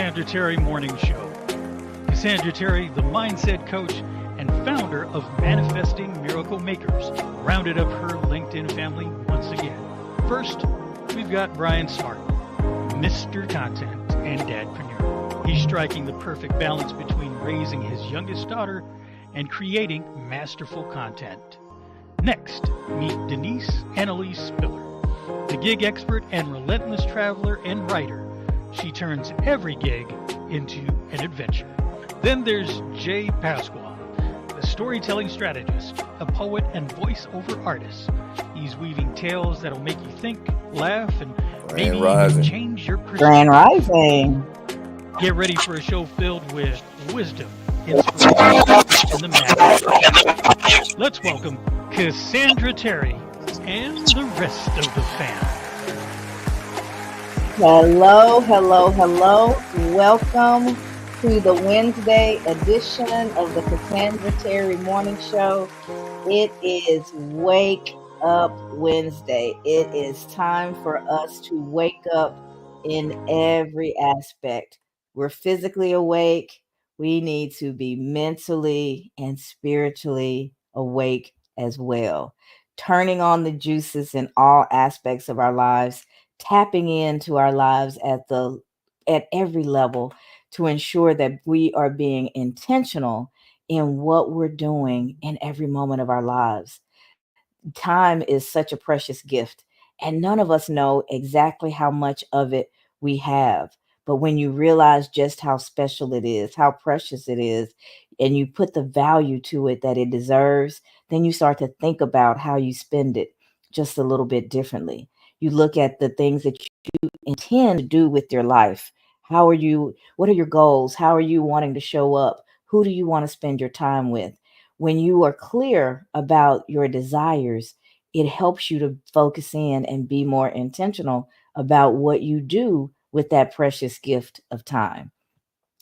Cassandra Terry Morning Show. Cassandra Terry, the mindset coach and founder of Manifesting Miracle Makers, rounded up her LinkedIn family once again. First, we've got Brian Smart, Mr. Content and Dadpreneur. He's striking the perfect balance between raising his youngest daughter and creating masterful content. Next, meet Denise Annalise Spiller, the gig expert and relentless traveler and writer. She turns every gig into an adventure. Then there's Jay Pasquale, the storytelling strategist, a poet and voiceover artist. He's weaving tales that'll make you think, laugh, and maybe even change your perspective. Grand Rising. Get ready for a show filled with wisdom, inspiration, and the magic. Let's welcome Cassandra Terry and the rest of the fam. Hello, hello, hello. Welcome to the Wednesday edition of the Cassandra Terry Morning Show. It is Wake Up Wednesday. It is time for us to wake up in every aspect. We're physically awake. We need to be mentally and spiritually awake as well. Turning on the juices in all aspects of our lives, tapping into our lives at every level to ensure that we are being intentional in what we're doing in every moment of our lives. Time is such a precious gift, and none of us know exactly how much of it we have. But when you realize just how special it is, how precious it is, and you put the value to it that it deserves, then you start to think about how you spend it just a little bit differently. You look at the things that you intend to do with your life. What are your goals? How are you wanting to show up? Who do you want to spend your time with? When you are clear about your desires, it helps you to focus in and be more intentional about what you do with that precious gift of time.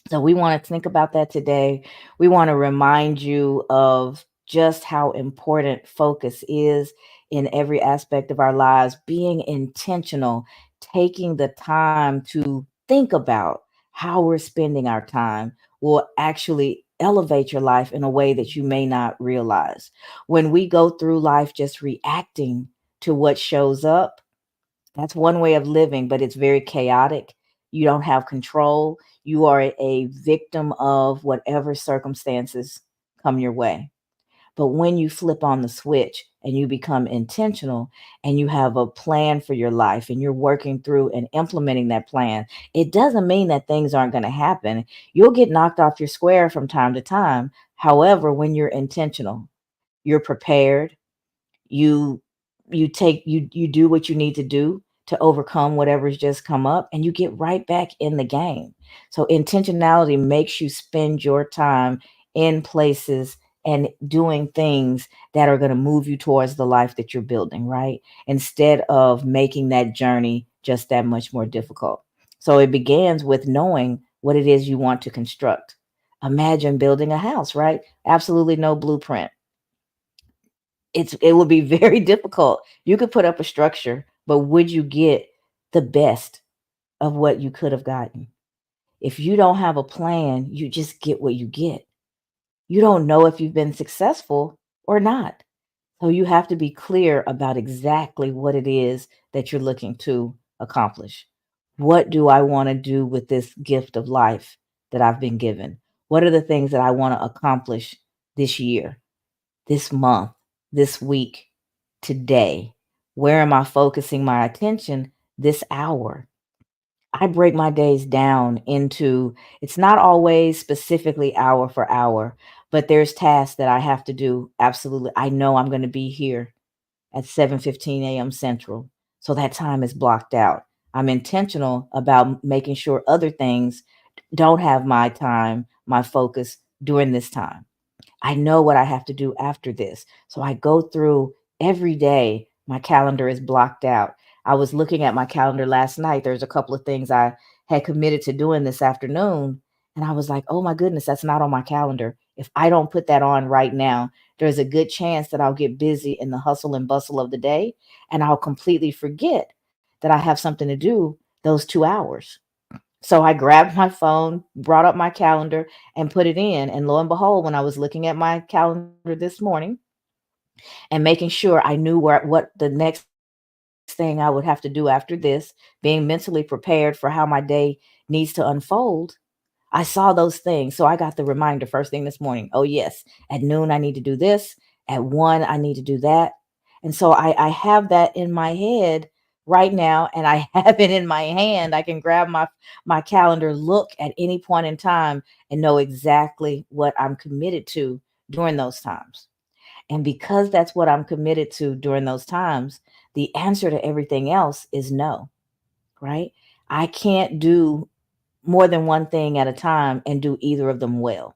So we want to think about that today. We want to remind you of just how important focus is in every aspect of our lives, being intentional, taking the time to think about how we're spending our time will actually elevate your life in a way that you may not realize. When we go through life just reacting to what shows up, that's one way of living, but it's very chaotic. You don't have control. You are a victim of whatever circumstances come your way. But when you flip on the switch and you become intentional and you have a plan for your life and you're working through and implementing that plan, it doesn't mean that things aren't going to happen. You'll get knocked off your square from time to time. However, when you're intentional, you're prepared, you you do what you need to do to overcome whatever's just come up, and you get right back in the game. So intentionality makes you spend your time in places and doing things that are going to move you towards the life that you're building, right? Instead of making that journey just that much more difficult. So it begins with knowing what it is you want to construct. Imagine building a house, right? Absolutely no blueprint. It would be very difficult. You could put up a structure, but would you get the best of what you could have gotten? If you don't have a plan, you just get what you get. You don't know if you've been successful or not. So you have to be clear about exactly what it is that you're looking to accomplish. What do I want to do with this gift of life that I've been given? What are the things that I want to accomplish this year, this month, this week, today? Where am I focusing my attention this hour? I break my days down into, it's not always specifically hour for hour, but there's tasks that I have to do. Absolutely. I know I'm going to be here at 7:15 a.m. Central. So that time is blocked out. I'm intentional about making sure other things don't have my time, my focus during this time. I know what I have to do after this. So I go through every day. My calendar is blocked out. I was looking at my calendar last night. There's a couple of things I had committed to doing this afternoon. And I was like, oh my goodness, that's not on my calendar. If I don't put that on right now, there's a good chance that I'll get busy in the hustle and bustle of the day. And I'll completely forget that I have something to do those 2 hours. So I grabbed my phone, brought up my calendar, and put it in. And lo and behold, when I was looking at my calendar this morning and making sure I knew what the next thing I would have to do after this, being mentally prepared for how my day needs to unfold, I saw those things. So I got the reminder first thing this morning. Oh, yes, at noon, I need to do this. At one, I need to do that. And so I have that in my head right now, and I have it in my hand. I can grab my calendar, look at any point in time, and know exactly what I'm committed to during those times. And because that's what I'm committed to during those times, the answer to everything else is no, right? I can't do more than one thing at a time and do either of them well.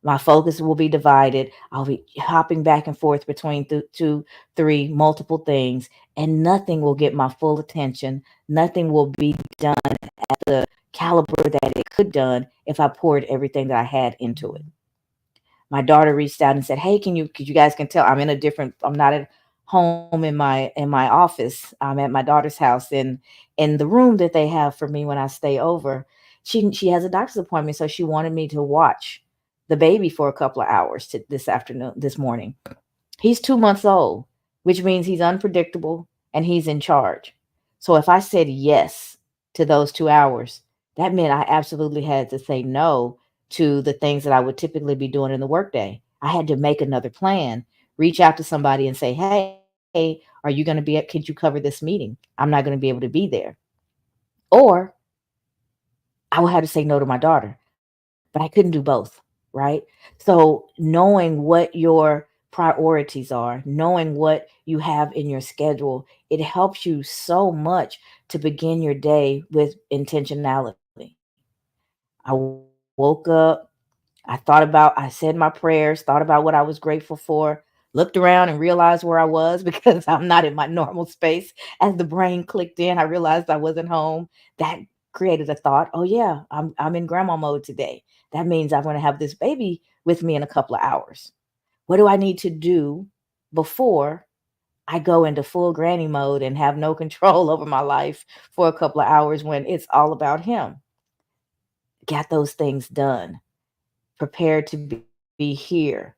My focus will be divided. I'll be hopping back and forth between two, three, multiple things, and nothing will get my full attention. Nothing will be done at the caliber that it could done if I poured everything that I had into it. My daughter reached out and said, "Hey, can you, because you guys can tell I'm in a different, I'm not at home in my office. I'm at my daughter's house in the room that they have for me when I stay over. She has a doctor's appointment, so she wanted me to watch the baby for a couple of hours this afternoon, this morning. He's 2 months old, which means he's unpredictable and he's in charge. So if I said yes to those 2 hours, that meant I absolutely had to say no to the things that I would typically be doing in the workday. I had to make another plan, reach out to somebody and say, "Hey, are you going to be at, could you cover this meeting? I'm not going to be able to be there." Or I would have to say no to my daughter, but I couldn't do both, right? So knowing what your priorities are, knowing what you have in your schedule, it helps you so much to begin your day with intentionality. I woke up, I said my prayers, thought about what I was grateful for, looked around and realized where I was because I'm not in my normal space. As the brain clicked in, I realized I wasn't home. That created a thought, oh yeah, I'm in grandma mode today. That means I'm going to have this baby with me in a couple of hours. What do I need to do before I go into full granny mode and have no control over my life for a couple of hours when it's all about him? Got those things done, prepared to be here.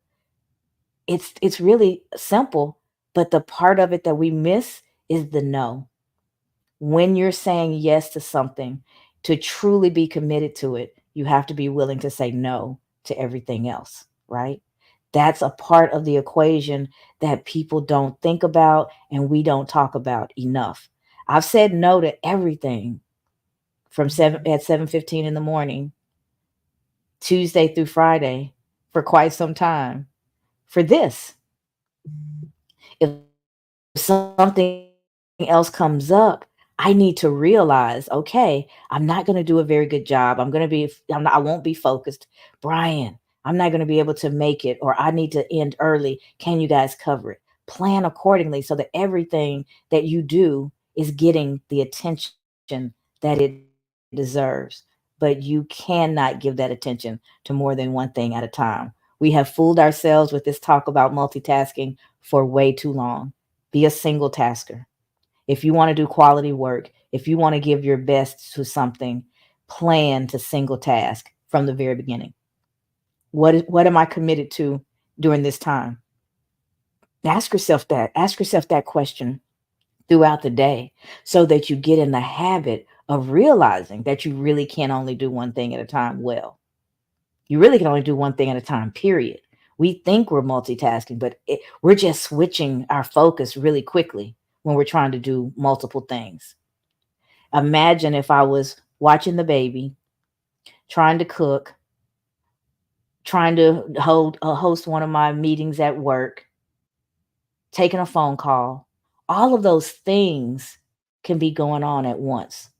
It's really simple, but the part of it that we miss is the no. When you're saying yes to something, to truly be committed to it, you have to be willing to say no to everything else, right? That's a part of the equation that people don't think about and we don't talk about enough. I've said no to everything from 7:15 in the morning, Tuesday through Friday, for quite some time for this. If something else comes up, I need to realize, okay, I'm not going to do a very good job. I won't be focused. Brian, I'm not going to be able to make it, or I need to end early. Can you guys cover it? Plan accordingly so that everything that you do is getting the attention that it deserves. But you cannot give that attention to more than one thing at a time. We have fooled ourselves with this talk about multitasking for way too long. Be a single tasker. If you want to do quality work, if you want to give your best to something, plan to single task from the very beginning. What am I committed to during this time? Ask yourself that. Ask yourself that question throughout the day so that you get in the habit of realizing that you really can only do one thing at a time well. You really can only do one thing at a time, period. We think we're multitasking, but we're just switching our focus really quickly when we're trying to do multiple things. Imagine if I was watching the baby, trying to cook, trying to host one of my meetings at work, taking a phone call. All of those things can be going on at once,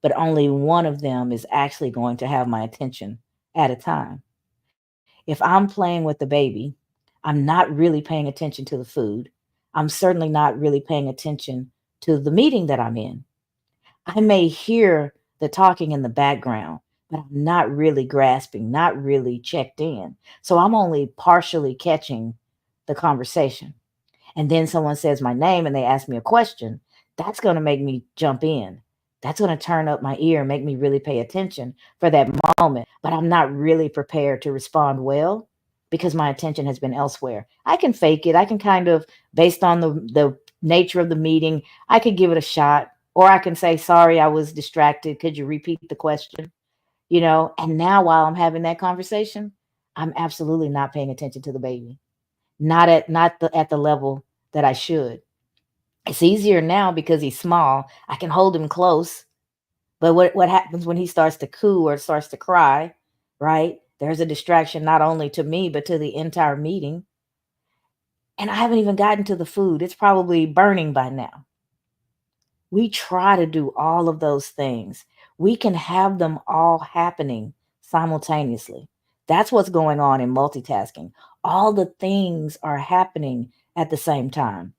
but only one of them is actually going to have my attention at a time. If I'm playing with the baby, I'm not really paying attention to the food. I'm certainly not really paying attention to the meeting that I'm in. I may hear the talking in the background, but I'm not really grasping, not really checked in. So I'm only partially catching the conversation. And then someone says my name and they ask me a question, that's going to make me jump in. That's going to turn up my ear and make me really pay attention for that moment. But I'm not really prepared to respond well because my attention has been elsewhere. I can fake it. I can kind of, based on the nature of the meeting, I could give it a shot. Or I can say, sorry, I was distracted. Could you repeat the question? And now while I'm having that conversation, I'm absolutely not paying attention to the baby. Not at the level that I should. It's easier now because he's small. I can hold him close. But what happens when he starts to coo or starts to cry, right? There's a distraction not only to me but to the entire meeting. And I haven't even gotten to the food. It's probably burning by now. We try to do all of those things. We can have them all happening simultaneously. That's what's going on in multitasking. All the things are happening at the same time,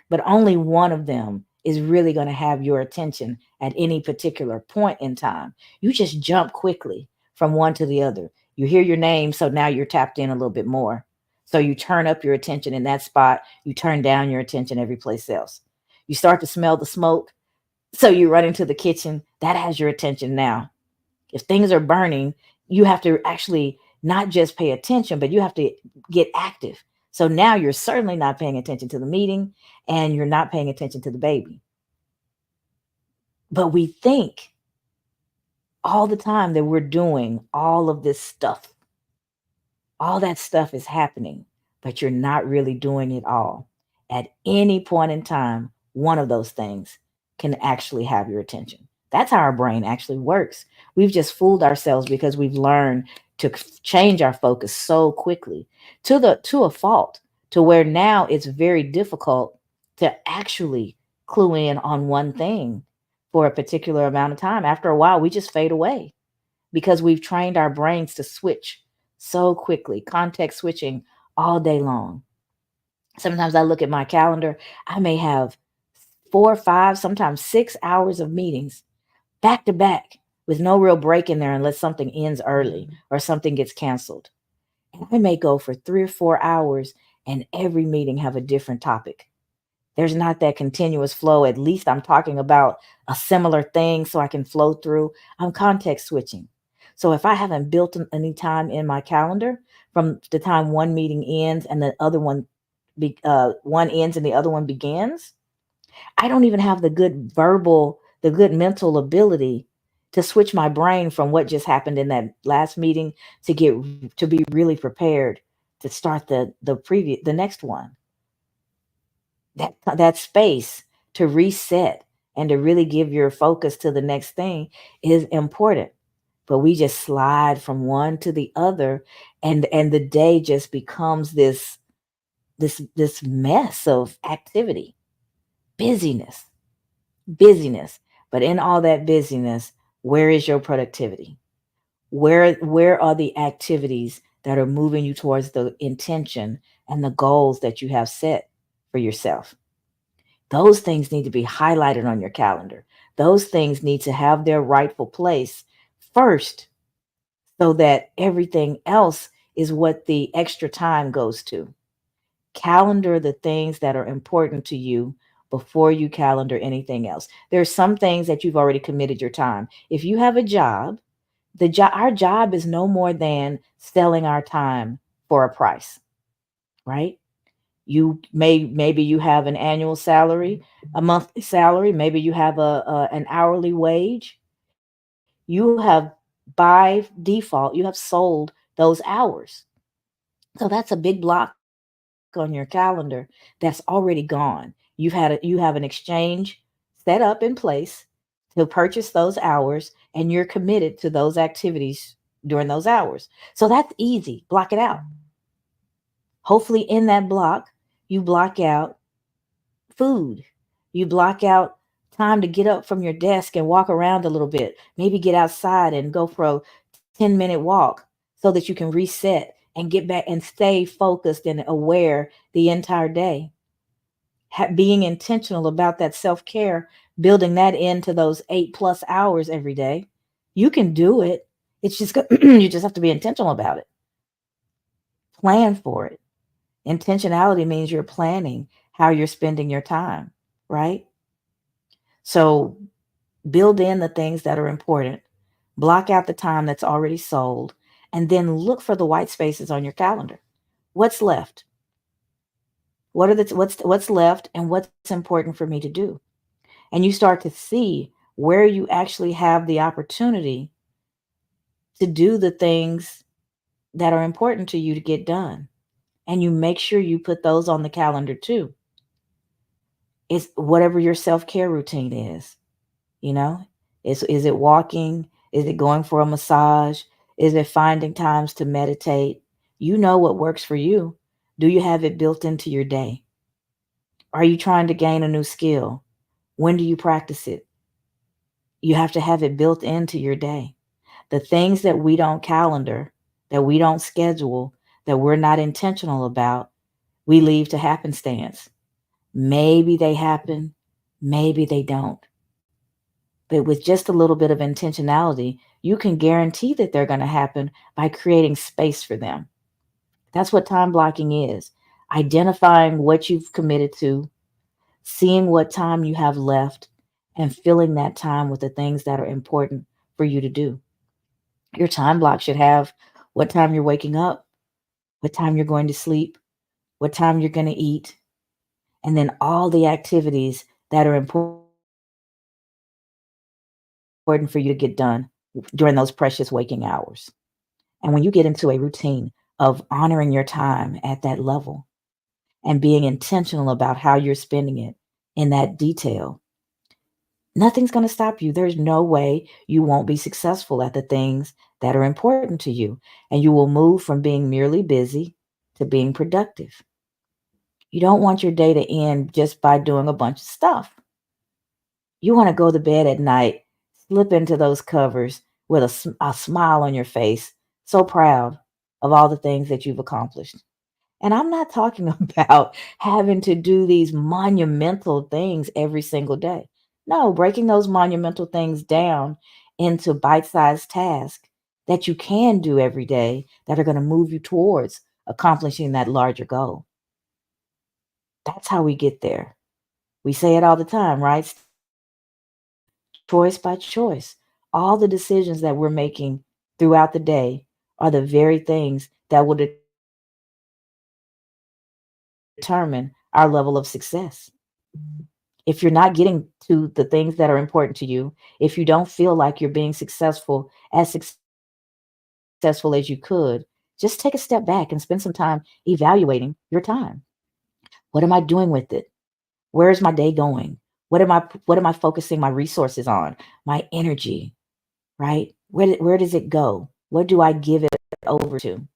but only one of them is really going to have your attention at any particular point in time. You just jump quickly from one to the other. You hear your name, so now you're tapped in a little bit more. So you turn up your attention in that spot, you turn down your attention every place else. You start to smell the smoke, so you run into the kitchen. That has your attention now. If things are burning, you have to actually not just pay attention, but you have to get active. So now you're certainly not paying attention to the meeting and you're not paying attention to the baby. But we think all the time that we're doing all of this stuff. All that stuff is happening, but you're not really doing it all. At any point in time, one of those things can actually have your attention. That's how our brain actually works. We've just fooled ourselves because we've learned to change our focus so quickly to a fault, to where now it's very difficult to actually clue in on one thing for a particular amount of time. After a while, we just fade away because we've trained our brains to switch so quickly, context switching all day long. Sometimes I look at my calendar, I may have 4, 5, sometimes 6 hours of meetings back to back with no real break in there unless something ends early or something gets canceled. And I may go for 3 or 4 hours and every meeting have a different topic. There's not that continuous flow. At least I'm talking about a similar thing so I can flow through. I'm context switching. So if I haven't built any time in my calendar from the time one meeting ends and the other one ends and the other one begins, I don't even have the good mental ability to switch my brain from what just happened in that last meeting to be really prepared to start the next one. That space to reset and to really give your focus to the next thing is important. But we just slide from one to the other, and the day just becomes this mess of activity, busyness, busyness. But in all that busyness, where is your productivity? Where are the activities that are moving you towards the intention and the goals that you have set for yourself? Those things need to be highlighted on your calendar. Those things need to have their rightful place first so that everything else is what the extra time goes to. Calendar the things that are important to you before you calendar anything else. There's some things that you've already committed your time. If you have a job, our job is no more than selling our time for a price, right? Maybe you have an annual salary, a monthly salary, maybe you have an hourly wage. You have by default you have sold those hours. So that's a big block on your calendar that's already gone. You have an exchange set up in place to purchase those hours, and you're committed to those activities during those hours. So that's easy. Block it out. Hopefully in that block, you block out food. You block out time to get up from your desk and walk around a little bit. Maybe get outside and go for a 10-minute walk so that you can reset and get back and stay focused and aware the entire day. Being intentional about that self care, building that into those 8+ hours every day. You can do it. It's just you just have to be intentional about it. Plan for it. Intentionality means you're planning how you're spending your time, right? So Build in the things that are important, block out the time that's already sold, and then look for the white spaces on your calendar. What's left? What's left and what's important for me to do? And you start to see where you actually have the opportunity to do the things that are important to you to get done. And you make sure you put those on the calendar too. It's whatever your self-care routine is, you know? Is it walking? Is it going for a massage? Is it finding times to meditate? You know what works for you. Do you have it built into your day? Are you trying to gain a new skill? When do you practice it? You have to have it built into your day. The things that we don't calendar, that we don't schedule, that we're not intentional about, we leave to happenstance. Maybe they happen, maybe they don't. But with just a little bit of intentionality, you can guarantee that they're going to happen by creating space for them. That's what time blocking is: identifying what you've committed to, seeing what time you have left, and filling that time with the things that are important for you to do. Your time block should have what time you're waking up, what time you're going to sleep, what time you're going to eat, and then all the activities that are important for you to get done during those precious waking hours. And when you get into a routine of honoring your time at that level and being intentional about how you're spending it in that detail, nothing's going to stop you. There's no way you won't be successful at the things that are important to you. And you will move from being merely busy to being productive. You don't want your day to end just by doing a bunch of stuff. You want to go to bed at night, slip into those covers with a smile on your face, so proud of all the things that you've accomplished. And I'm not talking about having to do these monumental things every single day. No, breaking those monumental things down into bite sized tasks that you can do every day that are going to move you towards accomplishing that larger goal. That's how we get there. We say it all the time, right? Step by step, choice by choice. All the decisions that we're making throughout the day are the very things that will determine our level of success. If you're not getting to the things that are important to you, if you don't feel like you're being successful as successful as you could, just take a step back and spend some time evaluating your time. What am I doing with it? Where is my day going? What am I focusing my resources on? My energy, right? Where does it go? What do I give it over to?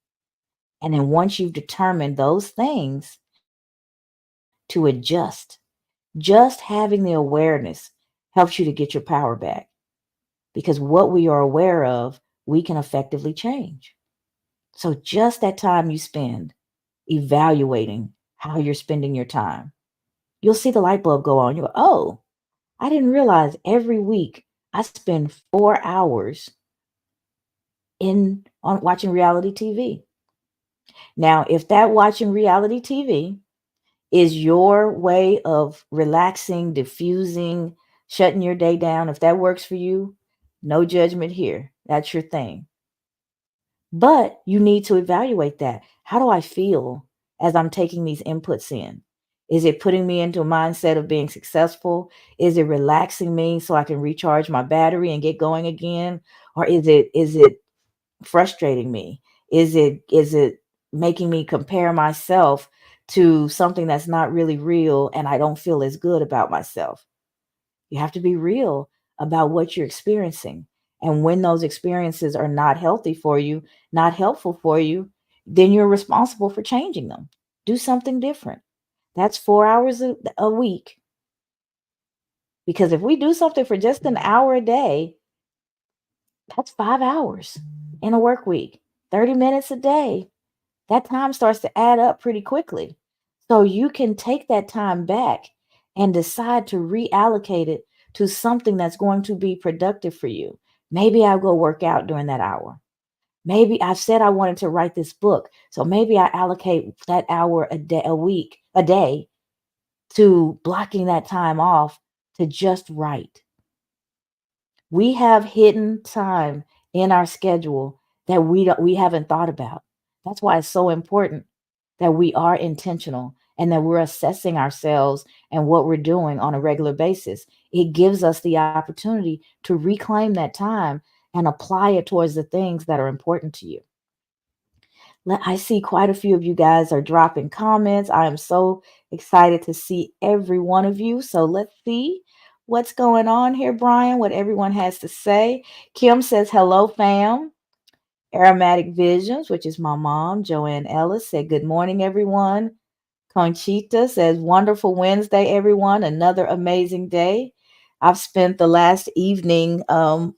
And then once you've determined those things, to adjust. Just having the awareness helps you to get your power back, because what we are aware of, we can effectively change. So just that time you spend evaluating how you're spending your time, you'll see the light bulb go on. You go, oh, I didn't realize every week I spend 4 hours in on watching reality TV. Now, if that watching reality TV is your way of relaxing, diffusing, shutting your day down, if that works for you, no judgment here. That's your thing. But you need to evaluate that. How do I feel as I'm taking these inputs in? Is it putting me into a mindset of being successful? Is it relaxing me so I can recharge my battery and get going again? Or is it frustrating me? Is it making me compare myself to something that's not really real and I don't feel as good about myself? You have to be real about what you're experiencing. And when those experiences are not healthy for you, not helpful for you, then you're responsible for changing them. Do something different. That's 4 hours a week. Because if we do something for just an hour a day, that's 5 hours in a work week, 30 minutes a day. That time starts to add up pretty quickly. So you can take that time back and decide to reallocate it to something that's going to be productive for you. Maybe I'll go work out during that hour. Maybe I said I wanted to write this book. So maybe I allocate that hour a day, a day to blocking that time off to just write. We have hidden time in our schedule that we haven't thought about. That's why it's so important that we are intentional and that we're assessing ourselves and what we're doing on a regular basis. It gives us the opportunity to reclaim that time and apply it towards the things that are important to you. I see quite a few of you guys are dropping comments. I am so excited to see every one of you. So let's see what's going on here, Brian, what everyone has to say. Kim says, hello, fam. Aromatic Visions, which is my mom, Joanne Ellis, said, good morning, everyone. Conchita says, wonderful Wednesday, everyone. Another amazing day. I've spent the last evening,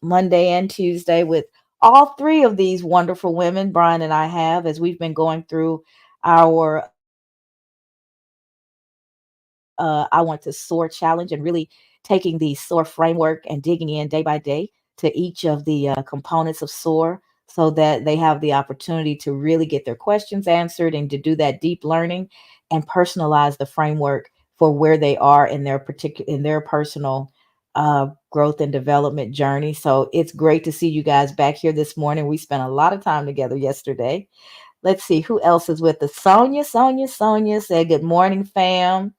Monday and Tuesday, with all three of these wonderful women, Brian and I have, as we've been going through our I Want to Soar challenge and really taking the SOAR framework and digging in day by day to each of the components of SOAR so that they have the opportunity to really get their questions answered and to do that deep learning and personalize the framework for where they are in their personal growth and development journey. So it's great to see you guys back here this morning. We spent a lot of time together yesterday. Let's see who else is with us. Sonia said, good morning, fam.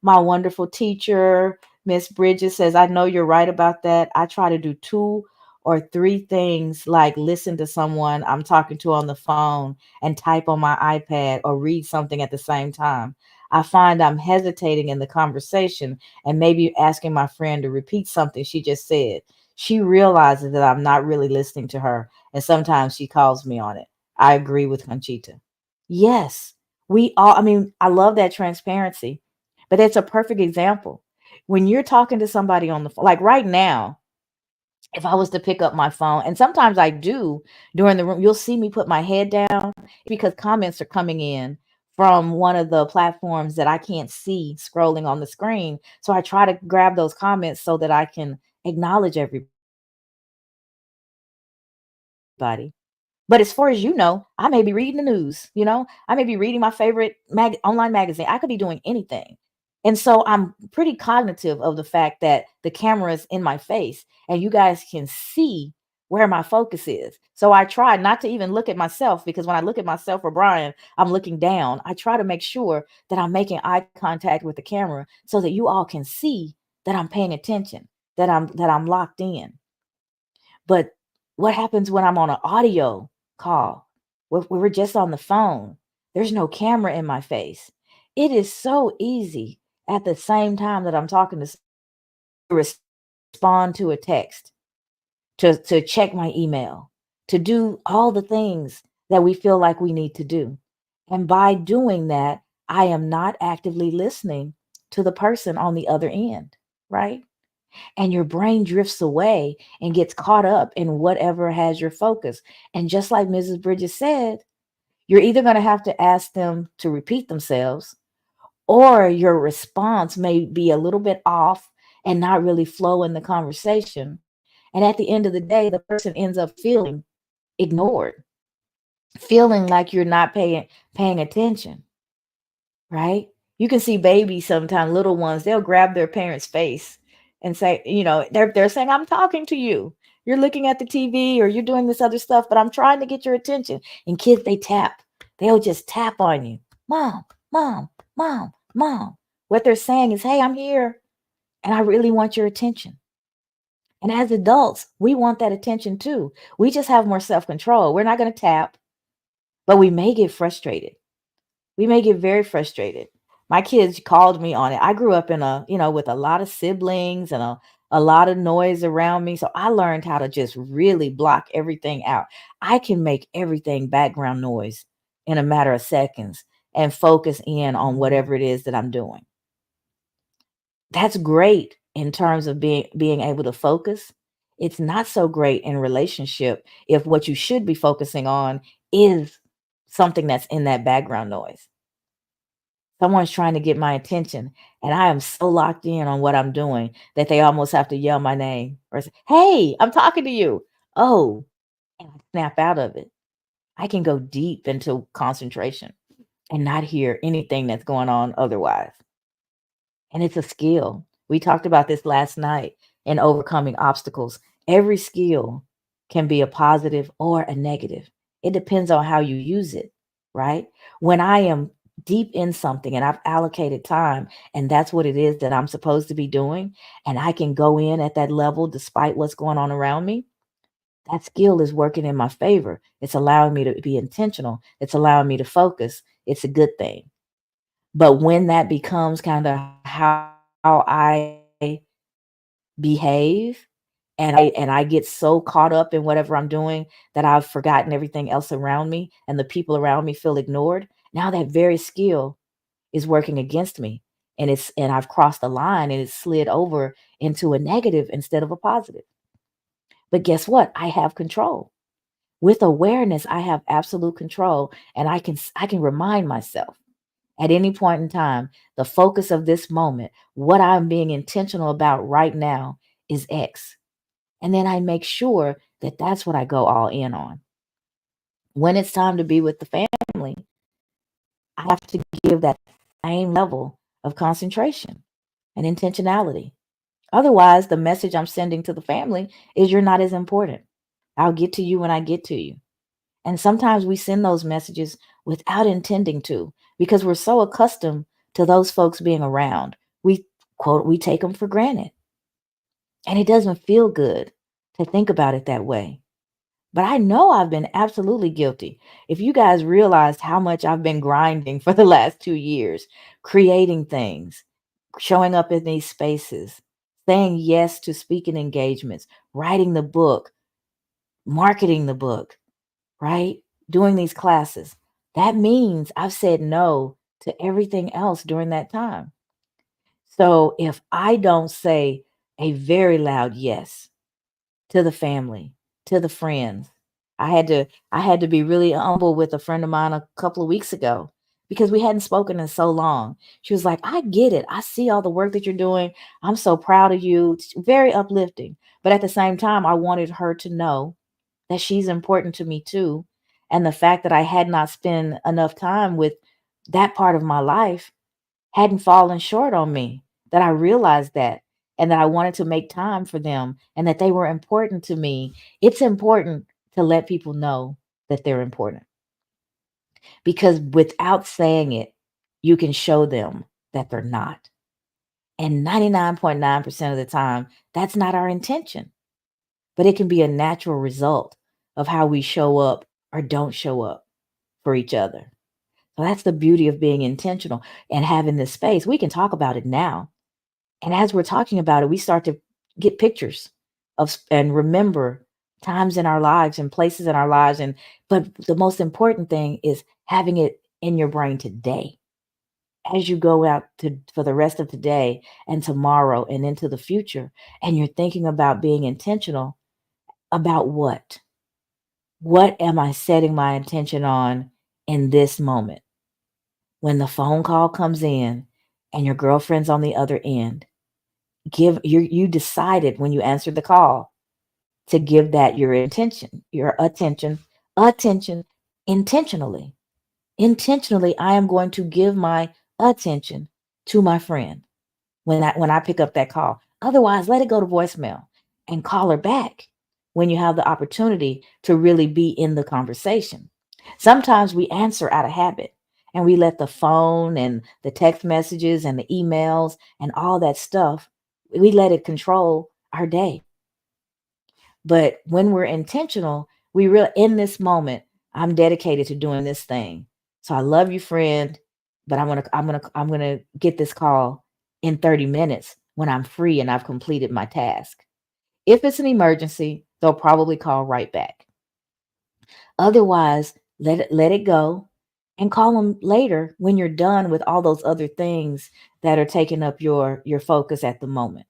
My wonderful teacher, Miss Bridges, says, I know you're right about that. I try to do two or three things like listen to someone I'm talking to on the phone and type on my iPad or read something at the same time. I find I'm hesitating in the conversation and maybe asking my friend to repeat something she just said. She realizes that I'm not really listening to her, and sometimes she calls me on it. I agree with Conchita. Yes, we all, I mean, I love that transparency, but it's a perfect example. When you're talking to somebody on the phone, like right now, if I was to pick up my phone, and sometimes I do during the room, you'll see me put my head down because comments are coming in from one of the platforms that I can't see scrolling on the screen. So I try to grab those comments so that I can acknowledge everybody. But as far as you know, I may be reading the news, I may be reading my favorite online magazine. I could be doing anything. And so I'm pretty cognitive of the fact that the camera is in my face and you guys can see where my focus is. So I try not to even look at myself because when I look at myself or Brian, I'm looking down. I try to make sure that I'm making eye contact with the camera so that you all can see that I'm paying attention, that I'm locked in. But what happens when I'm on an audio call? We're just on the phone. There's no camera in my face. It is so easy at the same time that I'm talking to respond to a text, to check my email, to do all the things that we feel like we need to do. And by doing that, I am not actively listening to the person on the other end, right? And your brain drifts away and gets caught up in whatever has your focus. And just like Mrs. Bridges said, you're either going to have to ask them to repeat themselves, or your response may be a little bit off and not really flow in the conversation. And at the end of the day, the person ends up feeling ignored, feeling like you're not paying attention, right? You can see babies sometimes, little ones, they'll grab their parent's face and say, they're saying, I'm talking to you. You're looking at the TV or you're doing this other stuff, but I'm trying to get your attention. And kids, they tap. They'll just tap on you. Mom, mom, mom, mom. What they're saying is, hey, I'm here and I really want your attention. And as adults, we want that attention too. We just have more self-control. We're not going to tap, but we may get frustrated. We may get very frustrated. My kids called me on it. I grew up with a lot of siblings and a lot of noise around me. So I learned how to just really block everything out. I can make everything background noise in a matter of seconds and focus in on whatever it is that I'm doing. That's great in terms of being able to focus. It's not so great in relationship if what you should be focusing on is something that's in that background noise. Someone's trying to get my attention, and I am so locked in on what I'm doing that they almost have to yell my name or say, hey, I'm talking to you. Oh, and I snap out of it. I can go deep into concentration and not hear anything that's going on otherwise. And it's a skill. We talked about this last night in overcoming obstacles. Every skill can be a positive or a negative. It depends on how you use it, right? When I am deep in something and I've allocated time and that's what it is that I'm supposed to be doing, and I can go in at that level despite what's going on around me, that skill is working in my favor. It's allowing me to be intentional. It's allowing me to focus. It's a good thing. But when that becomes kind of how I behave, and I get so caught up in whatever I'm doing that I've forgotten everything else around me and the people around me feel ignored, now that very skill is working against me, and I've crossed the line and it's slid over into a negative instead of a positive. But guess what? I have control. With awareness, I have absolute control, and I can remind myself at any point in time, the focus of this moment, what I'm being intentional about right now is X. And then I make sure that that's what I go all in on. When it's time to be with the family, I have to give that same level of concentration and intentionality. Otherwise, the message I'm sending to the family is you're not as important. I'll get to you when I get to you. And sometimes we send those messages without intending to because we're so accustomed to those folks being around. We take them for granted. And it doesn't feel good to think about it that way. But I know I've been absolutely guilty. If you guys realized how much I've been grinding for the last 2 years, creating things, showing up in these spaces, saying yes to speaking engagements, writing the book, marketing the book, right? Doing these classes. That means I've said no to everything else during that time. So if I don't say a very loud yes to the family, to the friends, I had to be really humble with a friend of mine a couple of weeks ago because we hadn't spoken in so long. She was like, "I get it. I see all the work that you're doing. I'm so proud of you." It's very uplifting. But at the same time, I wanted her to know that she's important to me too. And the fact that I had not spent enough time with that part of my life hadn't fallen short on me, that I realized that, and that I wanted to make time for them and that they were important to me. It's important to let people know that they're important because without saying it, you can show them that they're not. And 99.9% of the time, that's not our intention, but it can be a natural result of how we show up or don't show up for each other. So that's the beauty of being intentional and having this space. We can talk about it now. And as we're talking about it, we start to get pictures and remember times in our lives and places in our lives. And but the most important thing is having it in your brain today as you go out to for the rest of today and tomorrow and into the future. And you're thinking about being intentional about what? What am I setting my attention on in this moment? When the phone call comes in and your girlfriend's on the other end, you decided when you answered the call to give that your intention, your attention intentionally. Intentionally, I am going to give my attention to my friend when I pick up that call. Otherwise, let it go to voicemail and call her back when you have the opportunity to really be in the conversation. Sometimes we answer out of habit and we let the phone and the text messages and the emails and all that stuff, we let it control our day. But when we're intentional, we real in this moment, I'm dedicated to doing this thing. So I love you, friend, but I'm gonna get this call in 30 minutes when I'm free and I've completed my task. If it's an emergency, they'll probably call right back. Otherwise, let it go and call them later when you're done with all those other things that are taking up your focus at the moment.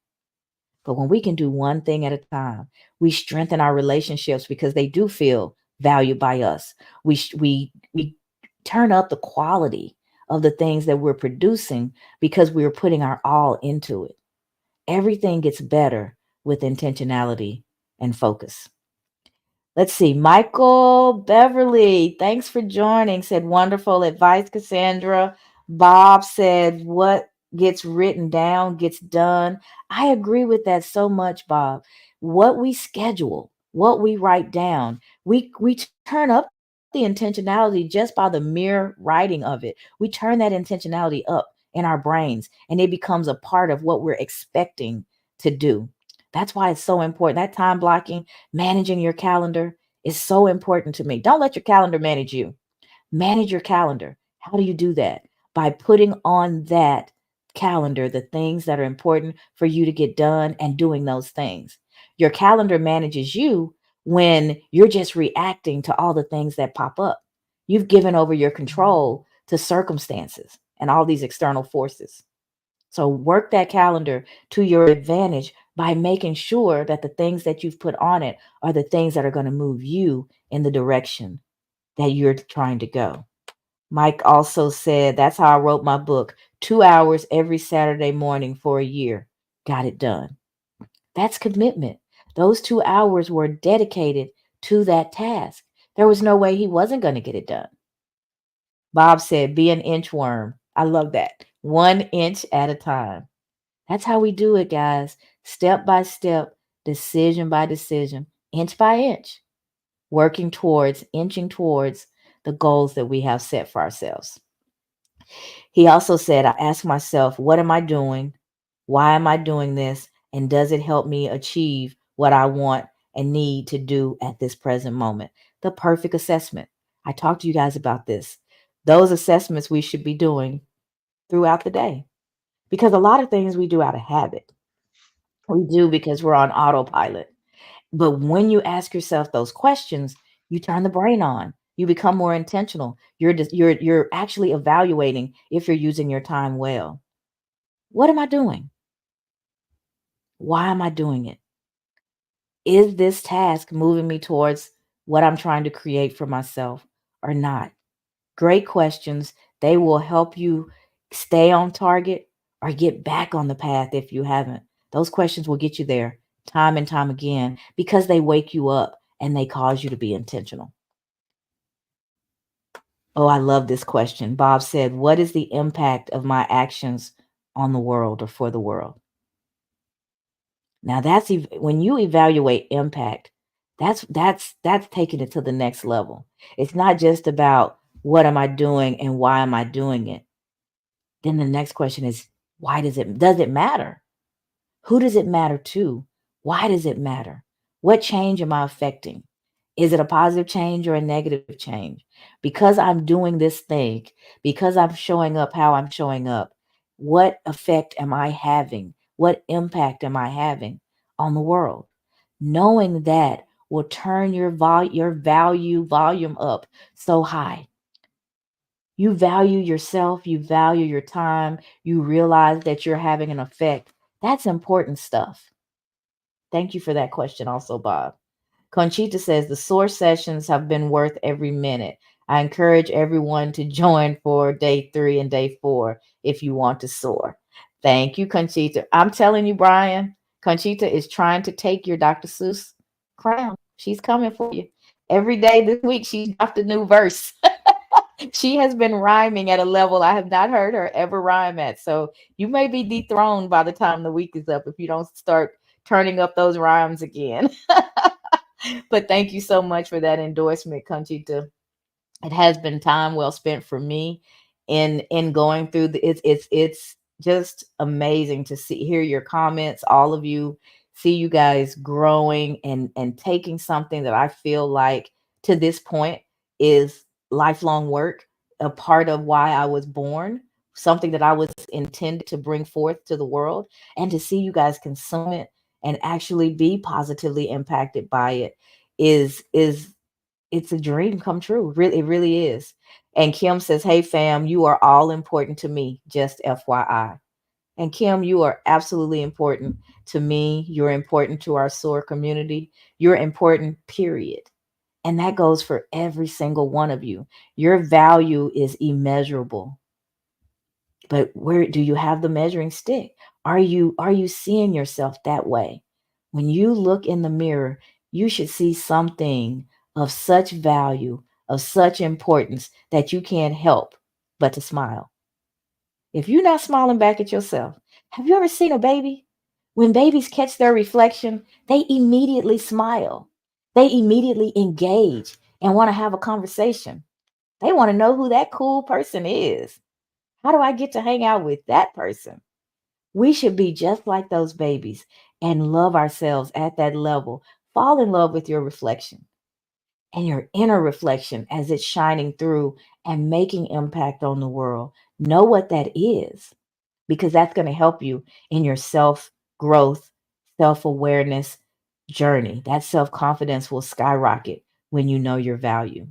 But when we can do one thing at a time, we strengthen our relationships because they do feel valued by us. We turn up the quality of the things that we're producing because we're putting our all into it. Everything gets better with intentionality and focus. Let's see. Michael Beverly, thanks for joining. Said wonderful advice, Cassandra. Bob said, what gets written down gets done. I agree with that so much, Bob. what we schedule, what we write down, we turn up the intentionality just by the mere writing of it. We turn that intentionality up in our brains and it becomes a part of what we're expecting to do. That's why it's so important. That time blocking, managing your calendar is so important to me. Don't let your calendar manage you. Manage your calendar. How do you do that? By putting on that calendar the things that are important for you to get done and doing those things. Your calendar manages you when you're just reacting to all the things that pop up. You've given over your control to circumstances and all these external forces. So work that calendar to your advantage by making sure that the things that you've put on it are the things that are going to move you in the direction that you're trying to go. Mike also said, that's how I wrote my book, 2 hours every Saturday morning for a year. Got it done. That's commitment. Those 2 hours were dedicated to that task. There was no way he wasn't going to get it done. Bob said, be an inchworm. I love that. 1 inch at a time. That's how we do it, guys. Step by step, decision by decision, inch by inch, working towards, inching towards the goals that we have set for ourselves. He also said, I ask myself, what am I doing? Why am I doing this? And does it help me achieve what I want and need to do at this present moment? The perfect assessment. I talked to you guys about this. Those assessments we should be doing throughout the day because a lot of things we do out of habit. We do because we're on autopilot. But when you ask yourself those questions, you turn the brain on. You become more intentional. You're actually evaluating if you're using your time well. What am I doing? Why am I doing it? Is this task moving me towards what I'm trying to create for myself or not? Great questions. They will help you stay on target or get back on the path if you haven't. Those questions will get you there time and time again because they wake you up and they cause you to be intentional. Oh, I love this question. Bob said, what is the impact of my actions on the world or for the world? Now when you evaluate impact, that's taking it to the next level. It's not just about what am I doing and why am I doing it. Then the next question is, why does it matter? Who does it matter to? Why does it matter? What change am I affecting? Is it a positive change or a negative change? Because I'm doing this thing, because I'm showing up how I'm showing up, what effect am I having? What impact am I having on the world? Knowing that will turn your value volume up so high. You value yourself, you value your time, you realize that you're having an effect. That's important stuff. Thank you for that question, also, Bob. Conchita says the SOAR sessions have been worth every minute. I encourage everyone to join for day 3 and day 4 if you want to soar. Thank you, Conchita. I'm telling you, Brian, Conchita is trying to take your Dr. Seuss crown. She's coming for you. Every day this week, she dropped a new verse. She has been rhyming at a level I have not heard her ever rhyme at. So you may be dethroned by the time the week is up if you don't start turning up those rhymes again. But thank you so much for that endorsement, Conchita. It has been time well spent for me in going through it's just amazing to hear your comments, all of you, see you guys growing and taking something that I feel like to this point is lifelong work, a part of why I was born, something that I was intended to bring forth to the world, and to see you guys consume it and actually be positively impacted by it is it's a dream come true. Really, it really is. And Kim says, hey fam, you are all important to me, just FYI. And Kim, you are absolutely important to me. You're important to our SOAR community. You're important, period. And that goes for every single one of you. Your value is immeasurable. But where do you have the measuring stick? Are you seeing yourself that way? When you look in the mirror, you should see something of such value, of such importance that you can't help but to smile. If you're not smiling back at yourself, have you ever seen a baby? When babies catch their reflection, they immediately smile. They immediately engage and want to have a conversation. They want to know who that cool person is. How do I get to hang out with that person? We should be just like those babies and love ourselves at that level. Fall in love with your reflection and your inner reflection as it's shining through and making impact on the world. Know what that is because that's going to help you in your self growth, self awareness journey. That self confidence will skyrocket when you know your value.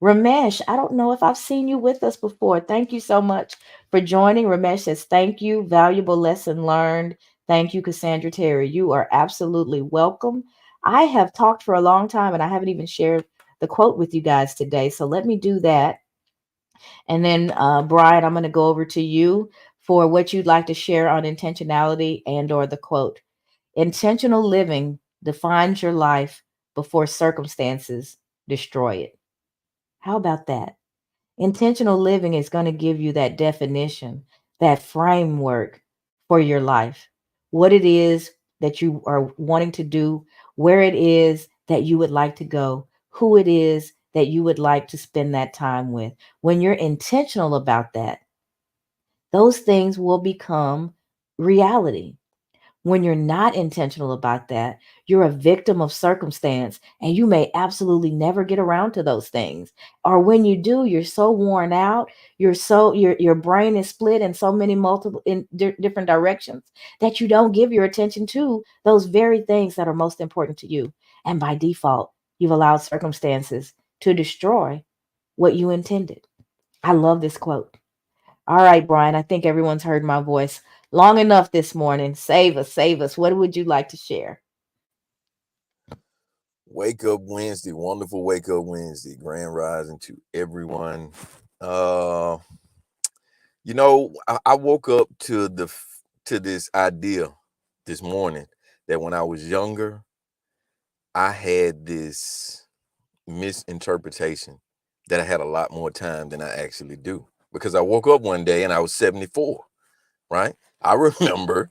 Ramesh, I don't know if I've seen you with us before. Thank you so much for joining. Ramesh says, thank you. Valuable lesson learned. Thank you, Cassandra Terry. You are absolutely welcome. I have talked for a long time and I haven't even shared the quote with you guys today. So let me do that. And then, Brian, I'm going to go over to you for what you'd like to share on intentionality and or the quote. Intentional living defines your life before circumstances destroy it. How about that? Intentional living is going to give you that definition, that framework for your life. What it is that you are wanting to do, where it is that you would like to go, who it is that you would like to spend that time with. When you're intentional about that, those things will become reality. When you're not intentional about that, you're a victim of circumstance and you may absolutely never get around to those things. Or when you do, you're so worn out, your brain is split in so many multiple different directions that you don't give your attention to those very things that are most important to you. And by default, you've allowed circumstances to destroy what you intended. I love this quote. All right, Brian, I think everyone's heard my voice long enough this morning. Save us, save us. What would you like to share? Wake up Wednesday, wonderful wake up Wednesday, grand rising to everyone. Uh, I woke up to to this idea this morning that when I was younger, I had this misinterpretation that I had a lot more time than I actually do because I woke up one day and I was 74, right? I remember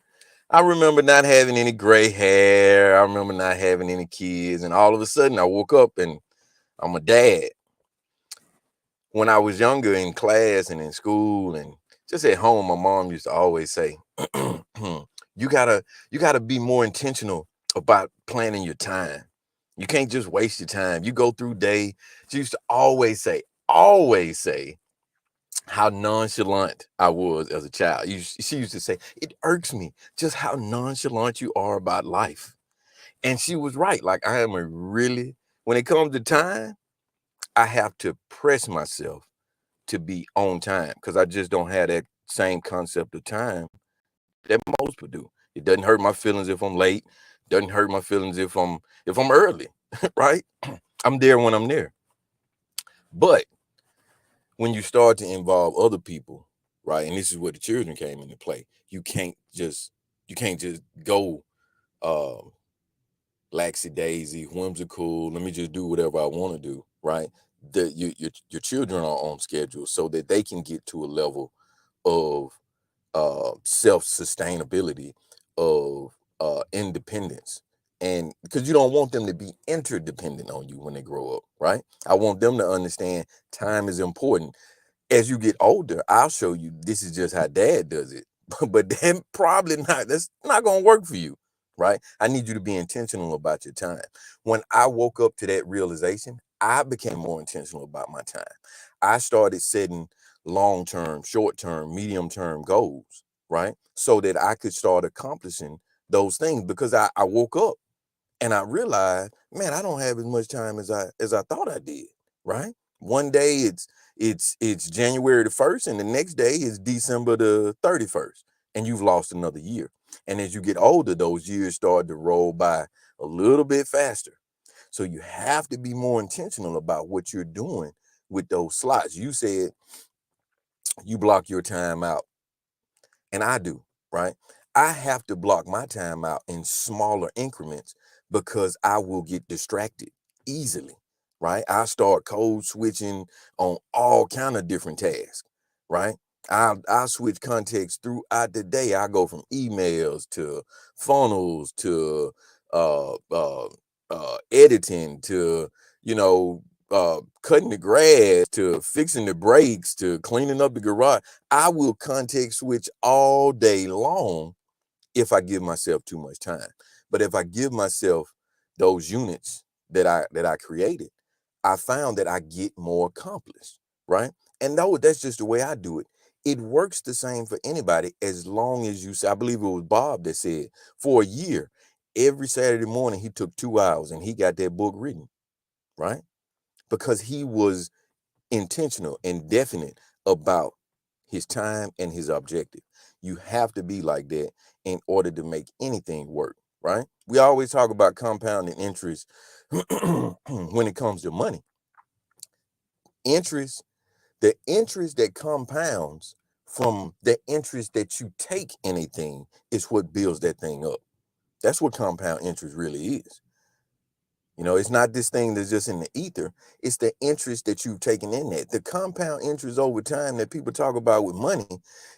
I remember not having any gray hair. I remember not having any kids. And all of a sudden I woke up and I'm a dad. When I was younger in class and in school and just at home, my mom used to always say, you gotta be more intentional about planning your time. You can't just waste your time. You go through day. She used to always say how nonchalant I was as a child. She used to say, it irks me just how nonchalant you are about life. And she was right. Like I am a really, when it comes to time, I have to press myself to be on time because I just don't have that same concept of time that most people do. It doesn't hurt my feelings if I'm late. Doesn't hurt my feelings if I'm early, right? I'm there when I'm there. But when you start to involve other people, right, and this is where the children came into play, you can't just go uh, laxy-daisy, whimsical. Let me just do whatever I want to do, right? Your children are on schedule so that they can get to a level of self-sustainability, of independence. And because you don't want them to be interdependent on you when they grow up, right? I want them to understand time is important. As you get older, I'll show you this is just how dad does it. But then probably not, that's not going to work for you, right? I need you to be intentional about your time. When I woke up to that realization, I became more intentional about my time. I started setting long-term, short-term, medium-term goals, right? So that I could start accomplishing those things because I woke up and I realized, man, I don't have as much time as I thought I did, right? One day it's January the 1st, and the next day is December the 31st, and you've lost another year. And as you get older, those years start to roll by a little bit faster. So you have to be more intentional about what you're doing with those slots. You said you block your time out, and I do, right? I have to block my time out in smaller increments because I will get distracted easily, right? I start code switching on all kind of different tasks, right? I switch context throughout the day. I go from emails to funnels to uh uh editing to, you know, cutting the grass to fixing the brakes to cleaning up the garage. I will context switch all day long if I give myself too much time. But if I give myself those units that I created, I found that I get more accomplished, right? And no, that's just the way I do it. It works the same for anybody as long as you say, I believe it was Bob that said for a year, every Saturday morning he took 2 hours and he got that book written, right? Because he was intentional and definite about his time and his objective. You have to be like that in order to make anything work, right? We always talk about compounding interest when it comes to money. Interest, the interest that compounds from the interest that you take in a thing is what builds that thing up. That's what compound interest really is. You know, it's not this thing that's just in the ether. It's the interest that you've taken in that. The compound interest over time that people talk about with money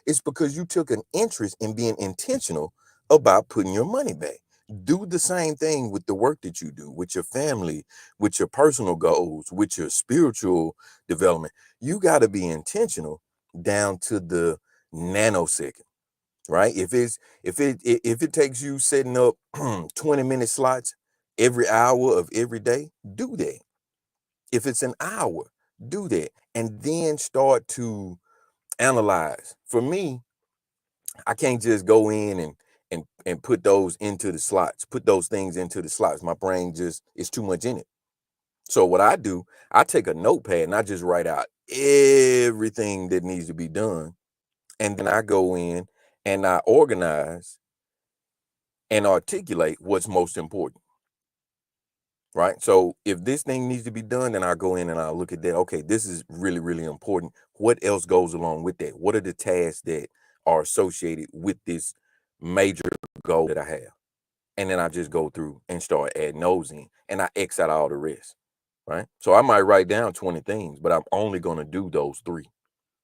is because you took an interest in being intentional about putting your money back. Do the same thing with the work that you do, with your family, with your personal goals, with your spiritual development. You got to be intentional down to the nanosecond, right? If it takes you setting up 20-minute slots every hour of every day, do that. If it's an hour, do that. And then start to analyze. For me, I can't just go in and put those into the slots, put those things into the slots. My brain just is too much in it. So what I do, I take a notepad and I just write out everything that needs to be done. And then I go in and I organize and articulate what's most important, right? So if this thing needs to be done, then I go in and I look at that. Okay, this is really, really important. What else goes along with that? What are the tasks that are associated with this major goal that I have? And then I just go through and start adding those in and I X out all the rest, right? So I might write down 20 things, but I'm only going to do those three.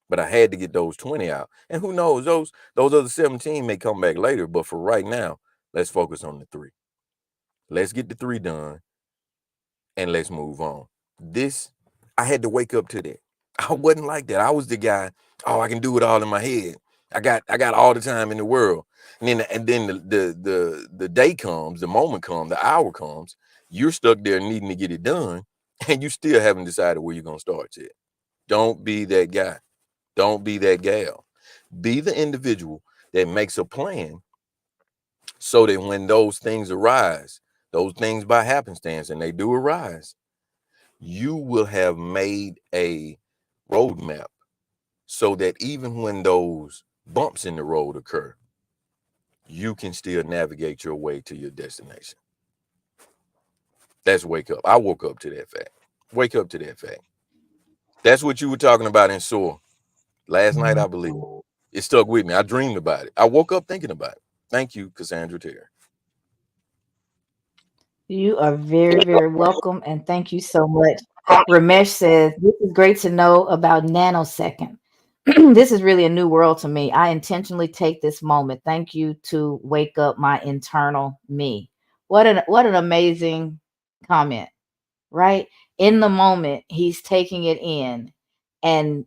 But I had to get those 20 out. And who knows, those other 17 may come back later. But for right now, let's focus on the three. Let's get the three done and let's move on. This, I had to wake up to that. I wasn't like that. I was the guy, oh, I can do it all in my head. I got all the time in the world. And then the day comes, the moment comes, the hour comes, you're stuck there needing to get it done, and you still haven't decided where you're gonna start yet. Don't be that guy. Don't be that gal. Be the individual that makes a plan so that when those things arise, those things by happenstance, and they do arise, you will have made a roadmap so that even when those bumps in the road occur, you can still navigate your way to your destination. That's wake up. I woke up to that fact. Wake up to that fact. That's what you were talking about in SOAR last night, I believe. It stuck with me. I dreamed about it. I woke up thinking about it. Thank you, Cassandra Terry. You are very, very welcome, and thank you so much. Ramesh says, this is great to know about nanosecond. This is really a new world to me. I intentionally take this moment. Thank you to wake up my internal me. What an amazing comment, right? In the moment, he's taking it in and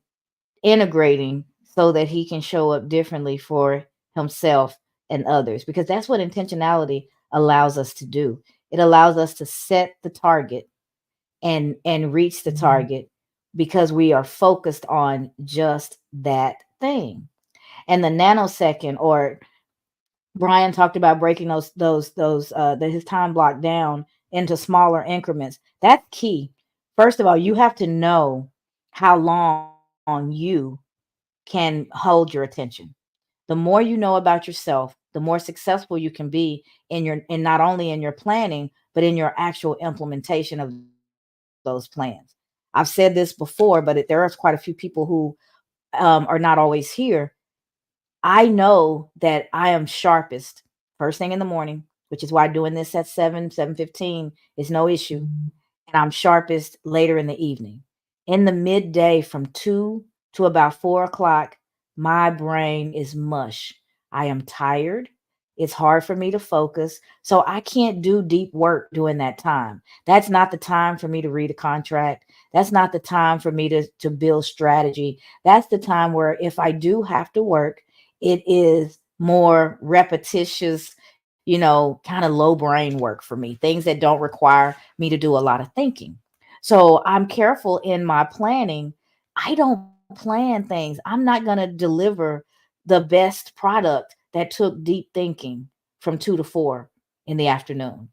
integrating so that he can show up differently for himself and others, because that's what intentionality allows us to do. It allows us to set the target and reach the target because we are focused on just that thing. And the nanosecond, or Brian talked about breaking his time block down into smaller increments. That's key. First of all, you have to know how long you can hold your attention. The more you know about yourself, the more successful you can be in not only in your planning, but in your actual implementation of those plans. I've said this before, but there are quite a few people who are not always here. I know that I am sharpest first thing in the morning, which is why doing this at 7:15 is no issue. And I'm sharpest later in the evening. In the midday from 2 to about 4 o'clock, my brain is mush. I am tired. It's hard for me to focus. So I can't do deep work during that time. That's not the time for me to read a contract. That's not the time for me to build strategy. That's the time where if I do have to work, it is more repetitious, kind of low brain work for me, things that don't require me to do a lot of thinking. So I'm careful in my planning. I don't plan things. I'm not going to deliver the best product that took deep thinking from 2 to 4 in the afternoon.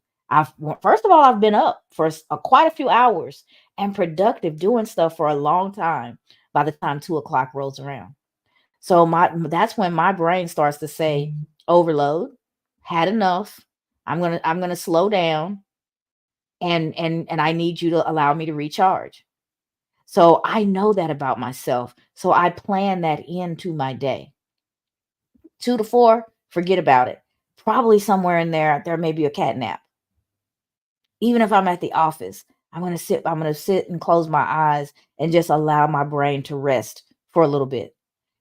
First of all, I've been up for quite a few hours and productive doing stuff for a long time by the time 2 o'clock rolls around. So that's when my brain starts to say, overload, had enough. I'm gonna slow down, and I need you to allow me to recharge. So I know that about myself. So I plan that into my day. 2 to 4, forget about it. Probably somewhere in there may be a cat nap. Even if I'm at the office, I'm going to sit and close my eyes and just allow my brain to rest for a little bit.